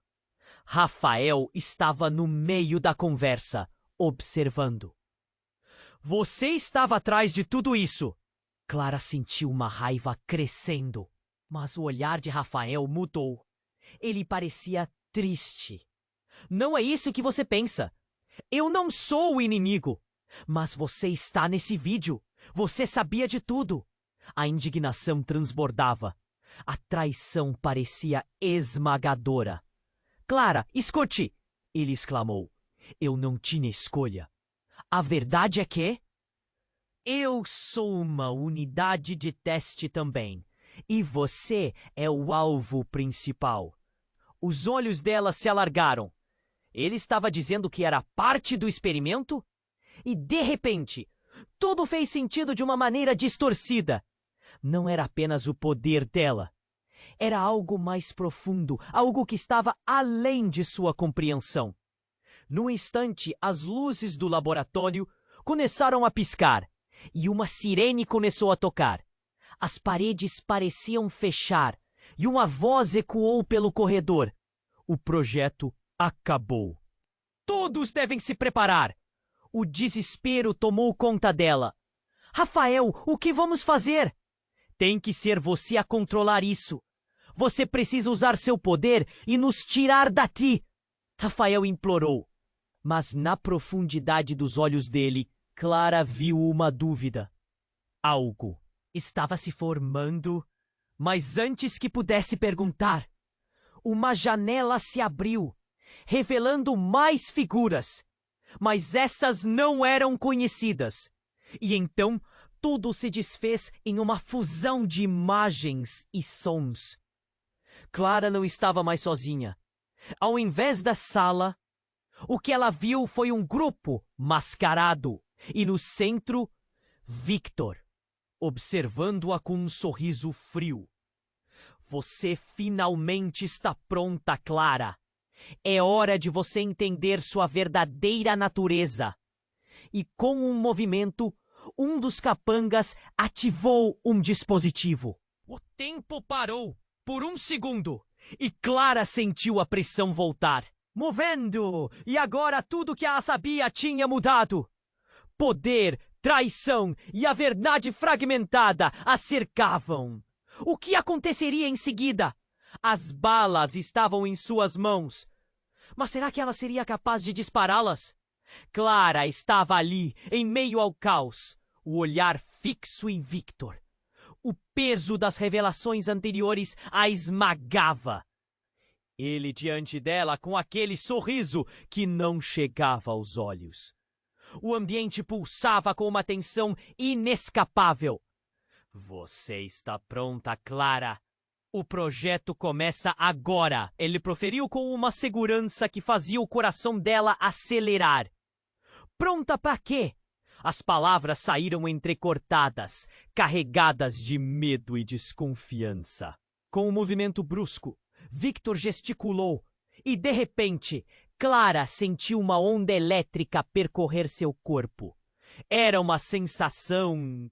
Rafael estava no meio da conversa, observando. Você estava atrás de tudo isso. Clara sentiu uma raiva crescendo, mas o olhar de Rafael mudou. Ele parecia triste. Não é isso que você pensa. Eu não sou o inimigo. Mas você está nesse vídeo. Você sabia de tudo. A indignação transbordava. A traição parecia esmagadora. Clara, escute! Ele exclamou. Eu não tinha escolha. A verdade é que eu sou uma unidade de teste também. E você é o alvo principal. Os olhos dela se alargaram. Ele estava dizendo que era parte do experimento? E, de repente, tudo fez sentido de uma maneira distorcida. Não era apenas o poder dela. Era algo mais profundo, algo que estava além de sua compreensão. No instante, as luzes do laboratório começaram a piscar e uma sirene começou a tocar. As paredes pareciam fechar e uma voz ecoou pelo corredor. O projeto acabou. Todos devem se preparar. O desespero tomou conta dela. Rafael, o que vamos fazer? Tem que ser você a controlar isso. Você precisa usar seu poder e nos tirar daqui. Rafael implorou. Mas na profundidade dos olhos dele, Clara viu uma dúvida. Algo estava se formando, mas antes que pudesse perguntar, uma janela se abriu, revelando mais figuras. Mas essas não eram conhecidas. E então tudo se desfez em uma fusão de imagens e sons. Clara não estava mais sozinha. Ao invés da sala, o que ela viu foi um grupo mascarado. E no centro, Victor, observando-a com um sorriso frio. Você finalmente está pronta, Clara. É hora de você entender sua verdadeira natureza. E com um movimento, um dos capangas ativou um dispositivo. O tempo parou por um segundo e Clara sentiu a pressão voltar. Movendo! E agora tudo que ela sabia tinha mudado. Poder, traição e a verdade fragmentada a cercavam. O que aconteceria em seguida? As balas estavam em suas mãos. Mas será que ela seria capaz de dispará-las? Clara estava ali, em meio ao caos, o olhar fixo em Victor. O peso das revelações anteriores a esmagava. Ele diante dela com aquele sorriso que não chegava aos olhos. O ambiente pulsava com uma tensão inescapável. Você está pronta, Clara? O projeto começa agora. Ele proferiu com uma segurança que fazia o coração dela acelerar. Pronta para quê? As palavras saíram entrecortadas, carregadas de medo e desconfiança. Com um movimento brusco, Victor gesticulou e, de repente, Clara sentiu uma onda elétrica percorrer seu corpo. Era uma sensação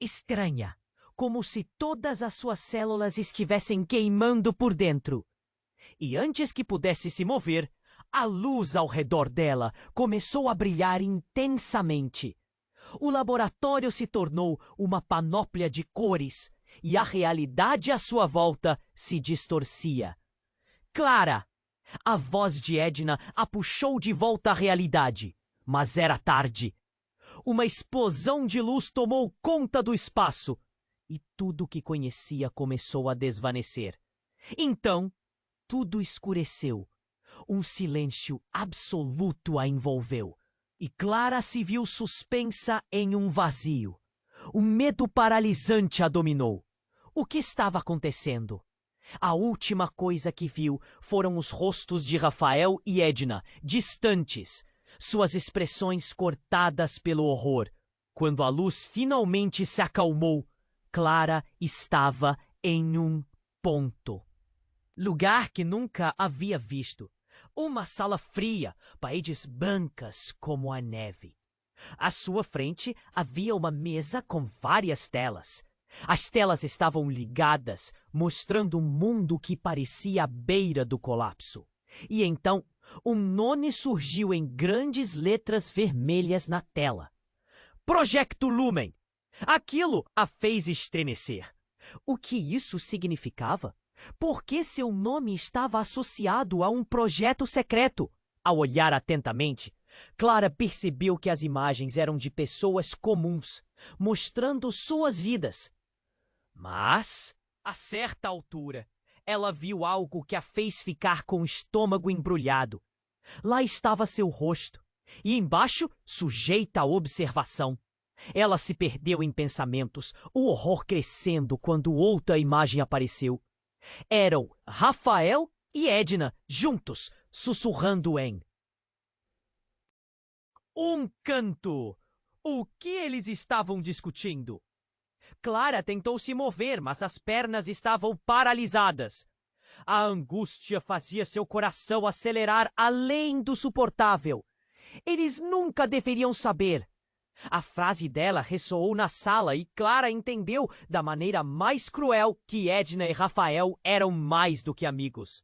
estranha, como se todas as suas células estivessem queimando por dentro. E antes que pudesse se mover, a luz ao redor dela começou a brilhar intensamente. O laboratório se tornou uma panóplia de cores, e a realidade à sua volta se distorcia. Clara! A voz de Edna a puxou de volta à realidade, mas era tarde. Uma explosão de luz tomou conta do espaço e tudo o que conhecia começou a desvanecer. Então, tudo escureceu. Um silêncio absoluto a envolveu e Clara se viu suspensa em um vazio. Um medo paralisante a dominou. O que estava acontecendo? A última coisa que viu foram os rostos de Rafael e Edna, distantes, suas expressões cortadas pelo horror. Quando a luz finalmente se acalmou, Clara estava em um ponto. Lugar que nunca havia visto. Uma sala fria, paredes brancas como a neve. À sua frente havia uma mesa com várias telas. As telas estavam ligadas, mostrando um mundo que parecia à beira do colapso. E então, um nome surgiu em grandes letras vermelhas na tela. Projecto Lumen! Aquilo a fez estremecer. O que isso significava? Por que seu nome estava associado a um projeto secreto? Ao olhar atentamente, Clara percebeu que as imagens eram de pessoas comuns, mostrando suas vidas. Mas, a certa altura, ela viu algo que a fez ficar com o estômago embrulhado. Lá estava seu rosto, e embaixo, sujeita à observação. Ela se perdeu em pensamentos, o horror crescendo quando outra imagem apareceu. Eram Rafael e Edna, juntos, sussurrando em um canto. O que eles estavam discutindo? Clara tentou se mover, mas as pernas estavam paralisadas. A angústia fazia seu coração acelerar além do suportável. Eles nunca deveriam saber. A frase dela ressoou na sala e Clara entendeu da maneira mais cruel que Edna e Rafael eram mais do que amigos.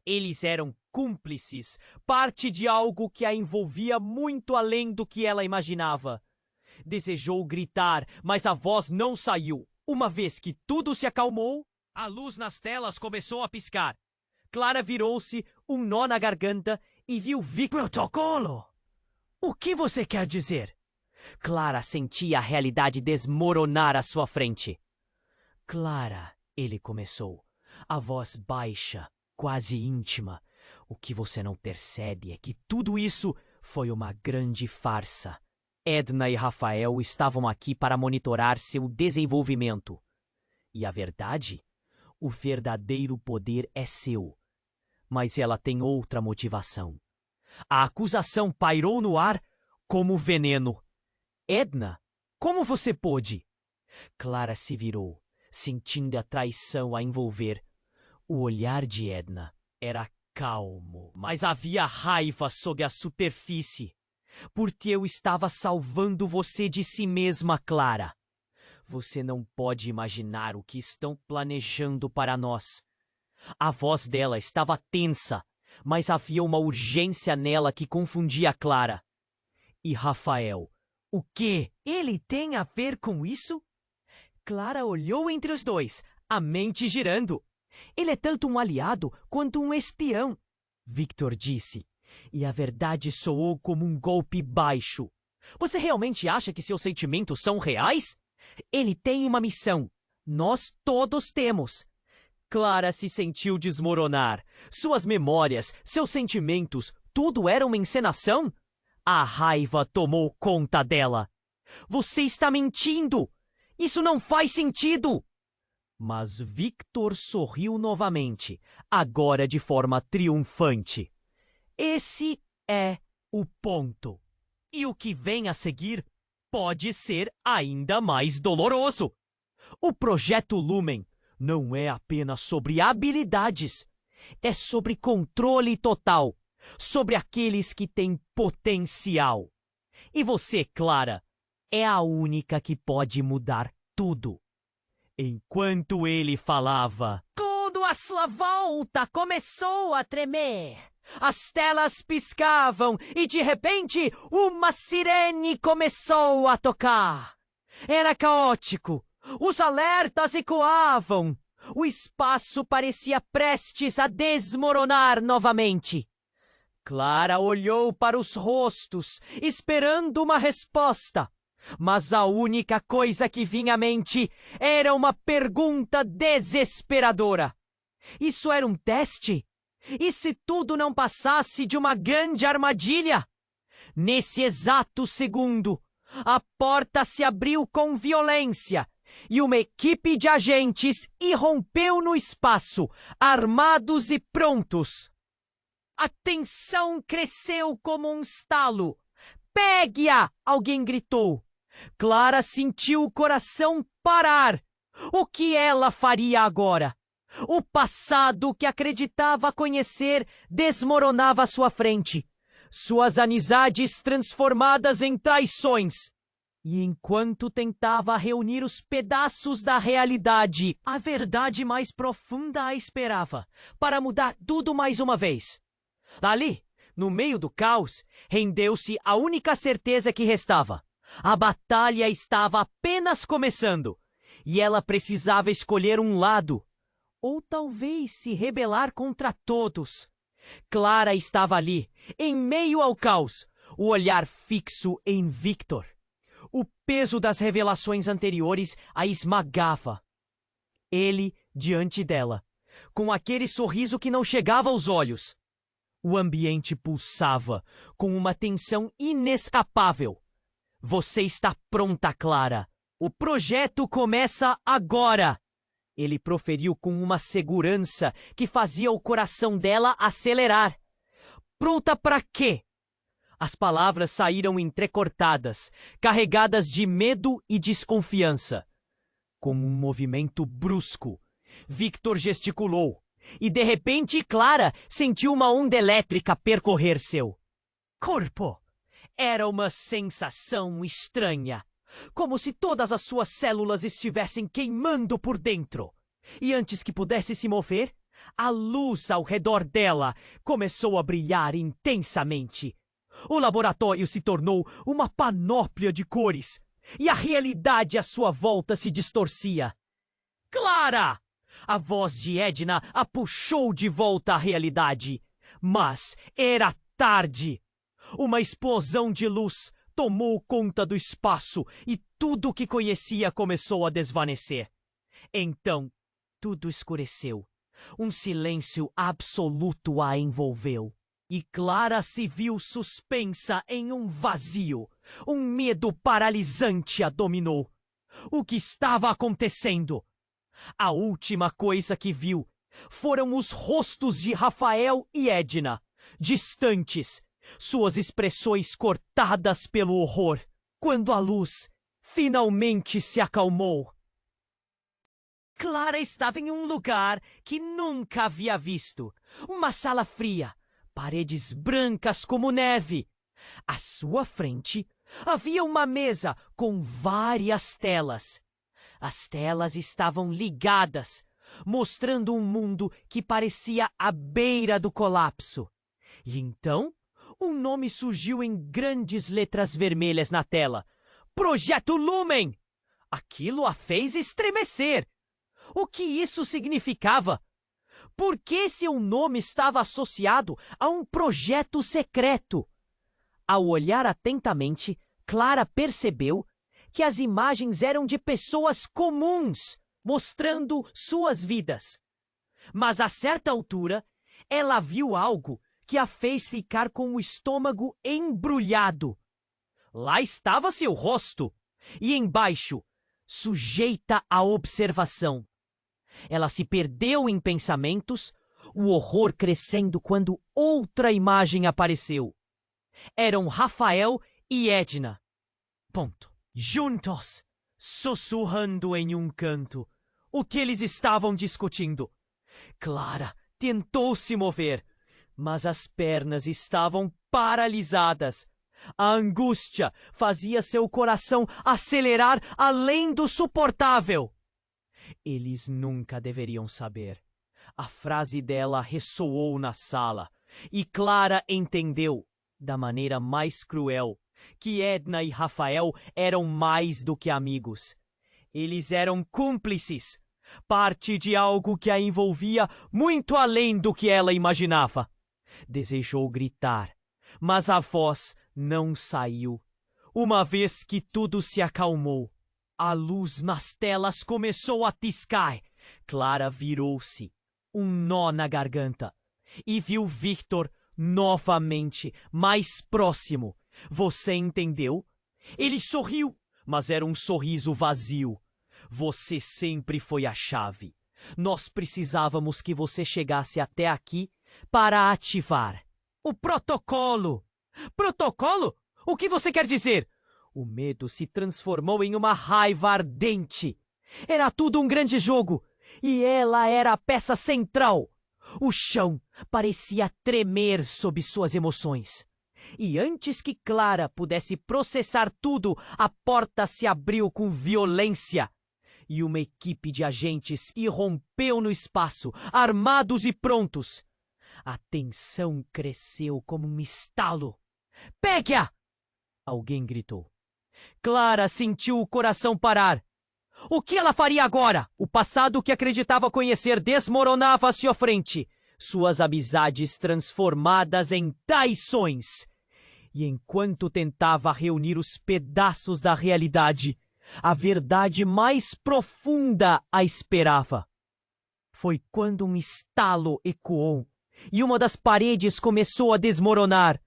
Eles eram cúmplices, parte de algo que a envolvia muito além do que ela imaginava. Desejou gritar, mas a voz não saiu. Uma vez que tudo se acalmou, a luz nas telas começou a piscar. Clara virou-se, um nó na garganta, e viu Victor. Protocolo! O que você quer dizer? Clara sentia a realidade desmoronar à sua frente. Clara, ele começou, a voz baixa, quase íntima. O que você não percebe é que tudo isso foi uma grande farsa. Edna e Rafael estavam aqui para monitorar seu desenvolvimento. E a verdade? O verdadeiro poder é seu. Mas ela tem outra motivação. A acusação pairou no ar como veneno. Edna, como você pôde? Clara se virou, sentindo a traição a envolver. O olhar de Edna era calmo, mas havia raiva sob a superfície. Porque eu estava salvando você de si mesma, Clara. Você não pode imaginar o que estão planejando para nós. A voz dela estava tensa, mas havia uma urgência nela que confundia Clara. E Rafael? O que ele tem a ver com isso? Clara olhou entre os dois, a mente girando. Ele é tanto um aliado quanto um espião, Victor disse. E a verdade soou como um golpe baixo. Você realmente acha que seus sentimentos são reais? Ele tem uma missão. Nós todos temos. Clara se sentiu desmoronar. Suas memórias, seus sentimentos, tudo era uma encenação? A raiva tomou conta dela. Você está mentindo! Isso não faz sentido! Mas Victor sorriu novamente, agora de forma triunfante. Esse é o ponto. E o que vem a seguir pode ser ainda mais doloroso. O Projeto Lumen não é apenas sobre habilidades. É sobre controle total. Sobre aqueles que têm potencial. E você, Clara, é a única que pode mudar tudo. Enquanto ele falava, tudo à sua volta começou a tremer. As telas piscavam e, de repente, uma sirene começou a tocar. Era caótico. Os alertas ecoavam. O espaço parecia prestes a desmoronar novamente. Clara olhou para os rostos, esperando uma resposta. Mas a única coisa que vinha à mente era uma pergunta desesperadora. Isso era um teste? E se tudo não passasse de uma grande armadilha? Nesse exato segundo, a porta se abriu com violência e uma equipe de agentes irrompeu no espaço, armados e prontos. A tensão cresceu como um estalo. "Pegue-a!" alguém gritou. Clara sentiu o coração parar. O que ela faria agora? O passado que acreditava conhecer desmoronava à sua frente. Suas amizades transformadas em traições. E enquanto tentava reunir os pedaços da realidade, a verdade mais profunda a esperava, para mudar tudo mais uma vez. Ali, no meio do caos, rendeu-se a única certeza que restava. A batalha estava apenas começando, e ela precisava escolher um lado. Ou talvez se rebelar contra todos. Clara estava ali, em meio ao caos, o olhar fixo em Victor. O peso das revelações anteriores a esmagava. Ele diante dela, com aquele sorriso que não chegava aos olhos. O ambiente pulsava, com uma tensão inescapável. "Você está pronta, Clara. O projeto começa agora!" Ele proferiu com uma segurança que fazia o coração dela acelerar. "Pronta para quê?" As palavras saíram entrecortadas, carregadas de medo e desconfiança. Com um movimento brusco, Victor gesticulou, e de repente Clara sentiu uma onda elétrica percorrer seu corpo. Era uma sensação estranha, como se todas as suas células estivessem queimando por dentro. E antes que pudesse se mover, a luz ao redor dela começou a brilhar intensamente. O laboratório se tornou uma panóplia de cores, e a realidade à sua volta se distorcia. "Clara!" A voz de Edna a puxou de volta à realidade. Mas era tarde. Uma explosão de luz tomou conta do espaço e tudo o que conhecia começou a desvanecer. Então, tudo escureceu. Um silêncio absoluto a envolveu. E Clara se viu suspensa em um vazio. Um medo paralisante a dominou. O que estava acontecendo? A última coisa que viu foram os rostos de Rafael e Edna, distantes, suas expressões cortadas pelo horror, quando a luz finalmente se acalmou. Clara estava em um lugar que nunca havia visto. Uma sala fria, paredes brancas como neve. À sua frente havia uma mesa com várias telas. As telas estavam ligadas, mostrando um mundo que parecia à beira do colapso. E então, um nome surgiu em grandes letras vermelhas na tela. Projeto Lumen! Aquilo a fez estremecer. O que isso significava? Por que seu nome estava associado a um projeto secreto? Ao olhar atentamente, Clara percebeu que as imagens eram de pessoas comuns, mostrando suas vidas. Mas a certa altura, ela viu algo que a fez ficar com o estômago embrulhado. Lá estava seu rosto, e embaixo, sujeita à observação. Ela se perdeu em pensamentos, o horror crescendo quando outra imagem apareceu. Eram Rafael e Edna. Juntos, sussurrando em um canto. O que eles estavam discutindo? Clara tentou se mover, mas as pernas estavam paralisadas. A angústia fazia seu coração acelerar além do suportável. Eles nunca deveriam saber. A frase dela ressoou na sala, e Clara entendeu, da maneira mais cruel, que Edna e Rafael eram mais do que amigos. Eles eram cúmplices, parte de algo que a envolvia muito além do que ela imaginava. Desejou gritar, mas a voz não saiu. Uma vez que tudo se acalmou, a luz nas telas começou a piscar. Clara virou-se, um nó na garganta, e viu Victor novamente, mais próximo. Você entendeu? Ele sorriu, mas era um sorriso vazio. Você sempre foi a chave. Nós precisávamos que você chegasse até aqui para ativar o protocolo. Protocolo? O que você quer dizer? O medo se transformou em uma raiva ardente. Era tudo um grande jogo, e ela era a peça central. O chão parecia tremer sob suas emoções. E antes que Clara pudesse processar tudo, a porta se abriu com violência. E uma equipe de agentes irrompeu no espaço, armados e prontos. A tensão cresceu como um estalo. "Pegue-a!" alguém gritou. Clara sentiu o coração parar. O que ela faria agora? O passado que acreditava conhecer desmoronava à sua frente. Suas amizades transformadas em traições. E enquanto tentava reunir os pedaços da realidade, a verdade mais profunda a esperava. Foi quando um estalo ecoou e uma das paredes começou a desmoronar.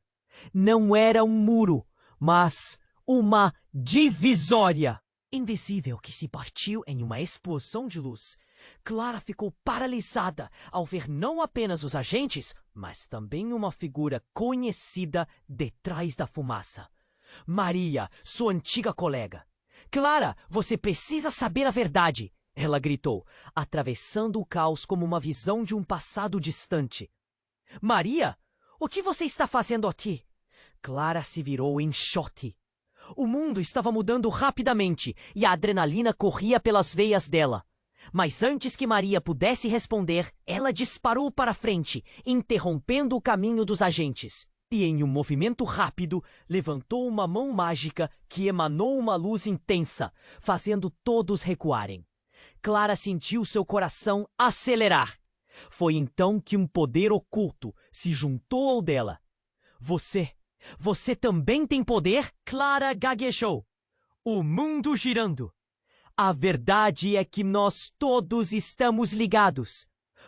Não era um muro, mas uma divisória invisível que se partiu em uma explosão de luz. Clara ficou paralisada ao ver não apenas os agentes, mas também uma figura conhecida detrás da fumaça. Maria, sua antiga colega. "Clara, você precisa saber a verdade!" ela gritou, atravessando o caos como uma visão de um passado distante. "Maria, o que você está fazendo aqui?" Clara se virou em choque. O mundo estava mudando rapidamente e a adrenalina corria pelas veias dela. Mas antes que Maria pudesse responder, ela disparou para frente, interrompendo o caminho dos agentes. E em um movimento rápido, levantou uma mão mágica que emanou uma luz intensa, fazendo todos recuarem. Clara sentiu seu coração acelerar. Foi então que um poder oculto se juntou ao dela. Você também tem poder?" Clara gaguejou. "O mundo girando. A verdade é que nós todos estamos ligados.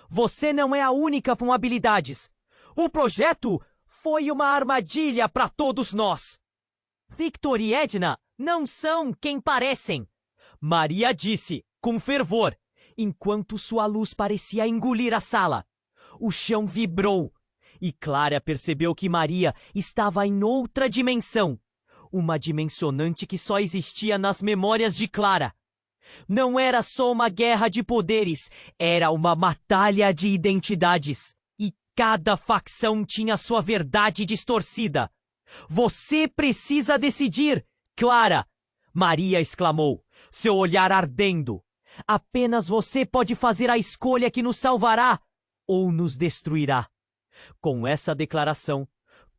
Você não é a única com habilidades. O projeto foi uma armadilha para todos nós." "Victor e Edna não são quem parecem", Maria disse, com fervor, enquanto sua luz parecia engolir a sala. O chão vibrou, e Clara percebeu que Maria estava em outra dimensão, uma dimensionante que só existia nas memórias de Clara. Não era só uma guerra de poderes, era uma batalha de identidades. E cada facção tinha sua verdade distorcida. "Você precisa decidir, Clara!" Maria exclamou, seu olhar ardendo. "Apenas você pode fazer a escolha que nos salvará ou nos destruirá." Com essa declaração,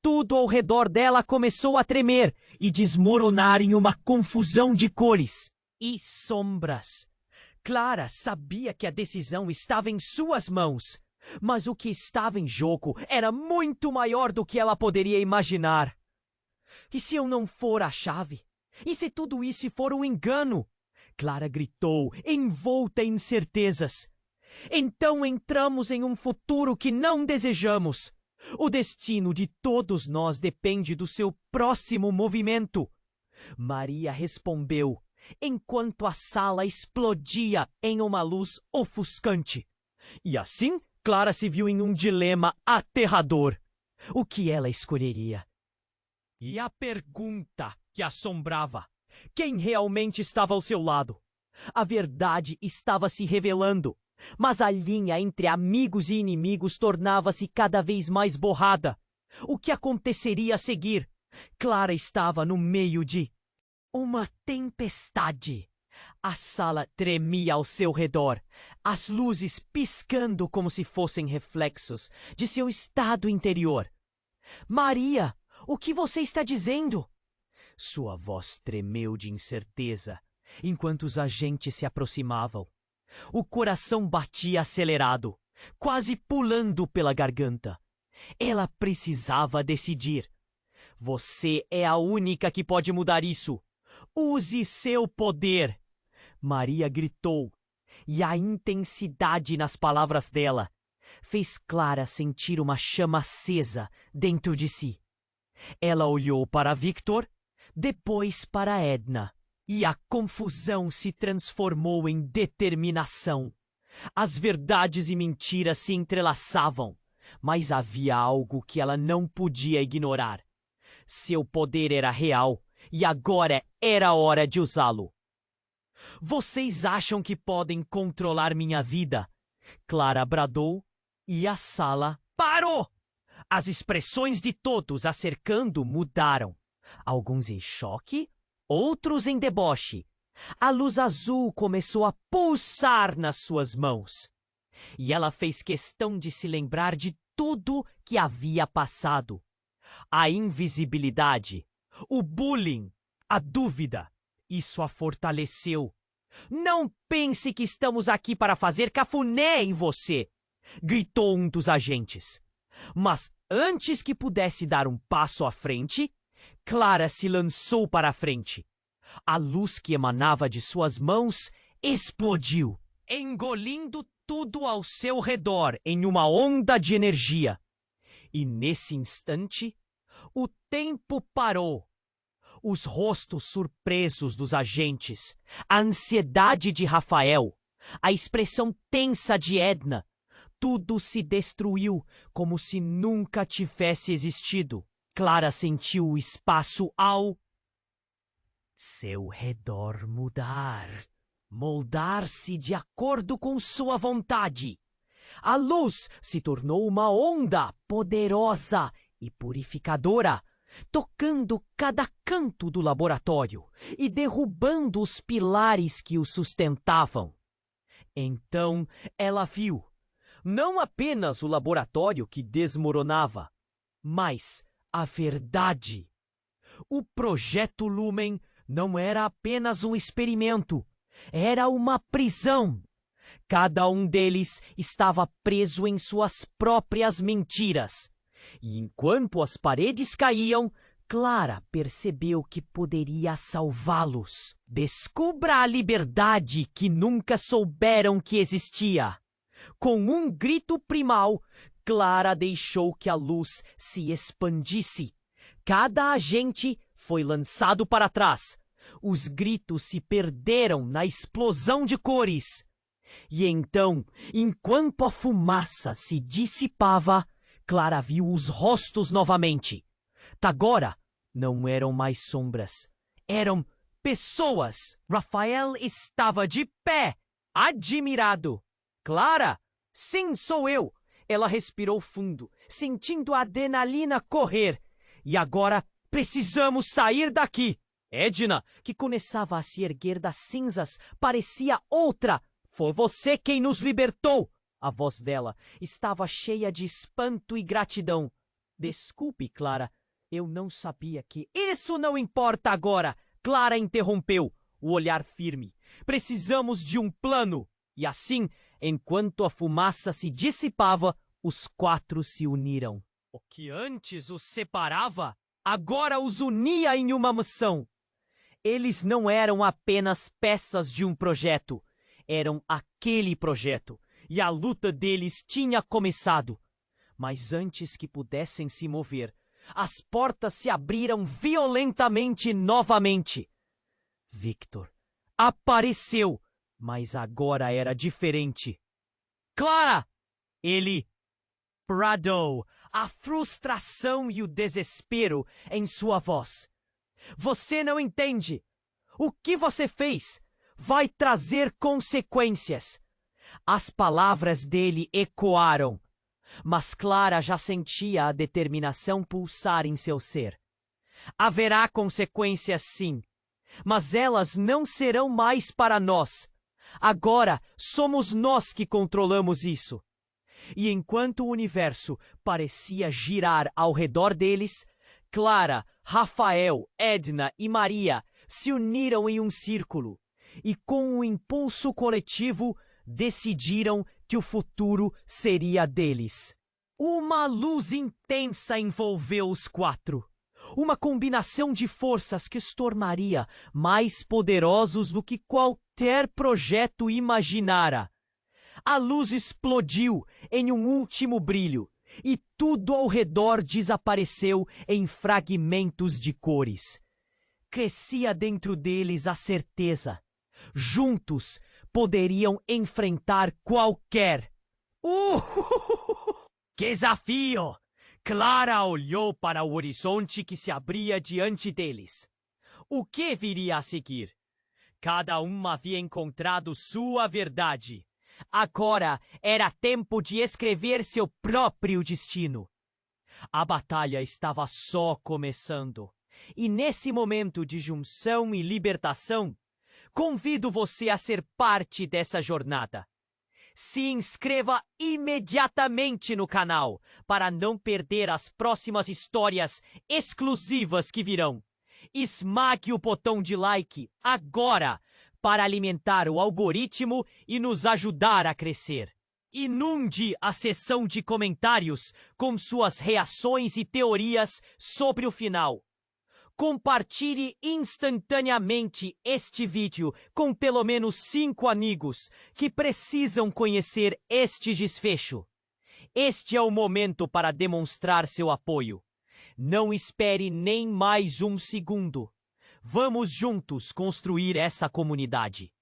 tudo ao redor dela começou a tremer e desmoronar em uma confusão de cores e sombras. Clara sabia que a decisão estava em suas mãos, mas o que estava em jogo era muito maior do que ela poderia imaginar. "E se eu não for a chave? E se tudo isso for um engano?" Clara gritou, envolta em incertezas. "Então entramos em um futuro que não desejamos. O destino de todos nós depende do seu próximo movimento." Maria respondeu, enquanto a sala explodia em uma luz ofuscante. E assim, Clara se viu em um dilema aterrador. O que ela escolheria? E a pergunta que assombrava: quem realmente estava ao seu lado? A verdade estava se revelando, mas a linha entre amigos e inimigos tornava-se cada vez mais borrada. O que aconteceria a seguir? Clara estava no meio de uma tempestade. A sala tremia ao seu redor, as luzes piscando como se fossem reflexos de seu estado interior. "Maria, o que você está dizendo?" Sua voz tremeu de incerteza. Enquanto os agentes se aproximavam, o coração batia acelerado, quase pulando pela garganta. Ela precisava decidir. Você é a única que pode mudar isso. Use seu poder! Maria gritou, e a intensidade nas palavras dela fez Clara sentir uma chama acesa dentro de si. Ela olhou para Victor, depois para Edna, e a confusão se transformou em determinação. As verdades e mentiras se entrelaçavam, mas havia algo que ela não podia ignorar. Seu poder era real e agora era hora de usá-lo. Vocês acham que podem controlar minha vida? Clara bradou e a sala parou. As expressões de todos a cercando mudaram. Alguns em choque, outros em deboche. A luz azul começou a pulsar nas suas mãos. E ela fez questão de se lembrar de tudo que havia passado. A invisibilidade, o bullying, a dúvida. Isso a fortaleceu. Não pense que estamos aqui para fazer cafuné em você, gritou um dos agentes. Mas antes que pudesse dar um passo à frente, Clara se lançou para a frente. A luz que emanava de suas mãos explodiu, engolindo tudo ao seu redor em uma onda de energia. E nesse instante, o tempo parou. Os rostos surpresos dos agentes, a ansiedade de Rafael, a expressão tensa de Edna, tudo se destruiu como se nunca tivesse existido. Clara sentiu o espaço ao seu redor mudar, moldar-se de acordo com sua vontade. A luz se tornou uma onda poderosa e purificadora, tocando cada canto do laboratório e derrubando os pilares que o sustentavam. Então ela viu não apenas o laboratório que desmoronava, mas a verdade. O Projeto Lumen não era apenas um experimento, era uma prisão. Cada um deles estava preso em suas próprias mentiras. E enquanto as paredes caíam, Clara percebeu que poderia salvá-los. Descubra a liberdade que nunca souberam que existia. Com um grito primal, Clara deixou que a luz se expandisse. Cada agente foi lançado para trás. Os gritos se perderam na explosão de cores. E então, enquanto a fumaça se dissipava, Clara viu os rostos novamente. Agora, não eram mais sombras. Eram pessoas. Rafael estava de pé, admirado. Clara? Sim, sou eu. Ela respirou fundo, sentindo a adrenalina correr. E agora precisamos sair daqui. Edna, que começava a se erguer das cinzas, parecia outra. Foi você quem nos libertou. A voz dela estava cheia de espanto e gratidão. Desculpe, Clara, eu não sabia que... Isso não importa agora, Clara interrompeu, o olhar firme. Precisamos de um plano. E assim, enquanto a fumaça se dissipava, os quatro se uniram. O que antes os separava, agora os unia em uma missão. Eles não eram apenas peças de um projeto, eram aquele projeto. E a luta deles tinha começado. Mas antes que pudessem se mover, as portas se abriram violentamente novamente. Victor apareceu, mas agora era diferente. Clara! Ele bradou, a frustração e o desespero em sua voz. Você não entende. O que você fez vai trazer consequências. As palavras dele ecoaram, mas Clara já sentia a determinação pulsar em seu ser. Haverá consequências, sim, mas elas não serão mais para nós. Agora somos nós que controlamos isso. E enquanto o universo parecia girar ao redor deles, Clara, Rafael, Edna e Maria se uniram em um círculo. e com um impulso coletivo decidiram que o futuro seria deles. Uma luz intensa envolveu os quatro. Uma combinação de forças que os tornaria mais poderosos do que qualquer projeto imaginara. A luz explodiu em um último brilho e tudo ao redor desapareceu em fragmentos de cores. Crescia dentro deles a certeza. Juntos poderiam enfrentar qualquer. Que desafio! Clara olhou para o horizonte que se abria diante deles. O que viria a seguir? Cada uma havia encontrado sua verdade. Agora era tempo de escrever seu próprio destino. A batalha estava só começando. E nesse momento de junção e libertação, convido você a ser parte dessa jornada. Se inscreva imediatamente no canal para não perder as próximas histórias exclusivas que virão. Esmague o botão de like agora para alimentar o algoritmo e nos ajudar a crescer. Inunde a seção de comentários com suas reações e teorias sobre o final. Compartilhe instantaneamente este vídeo com pelo menos 5 amigos que precisam conhecer este desfecho. Este é o momento para demonstrar seu apoio. Não espere nem mais um segundo. Vamos juntos construir essa comunidade.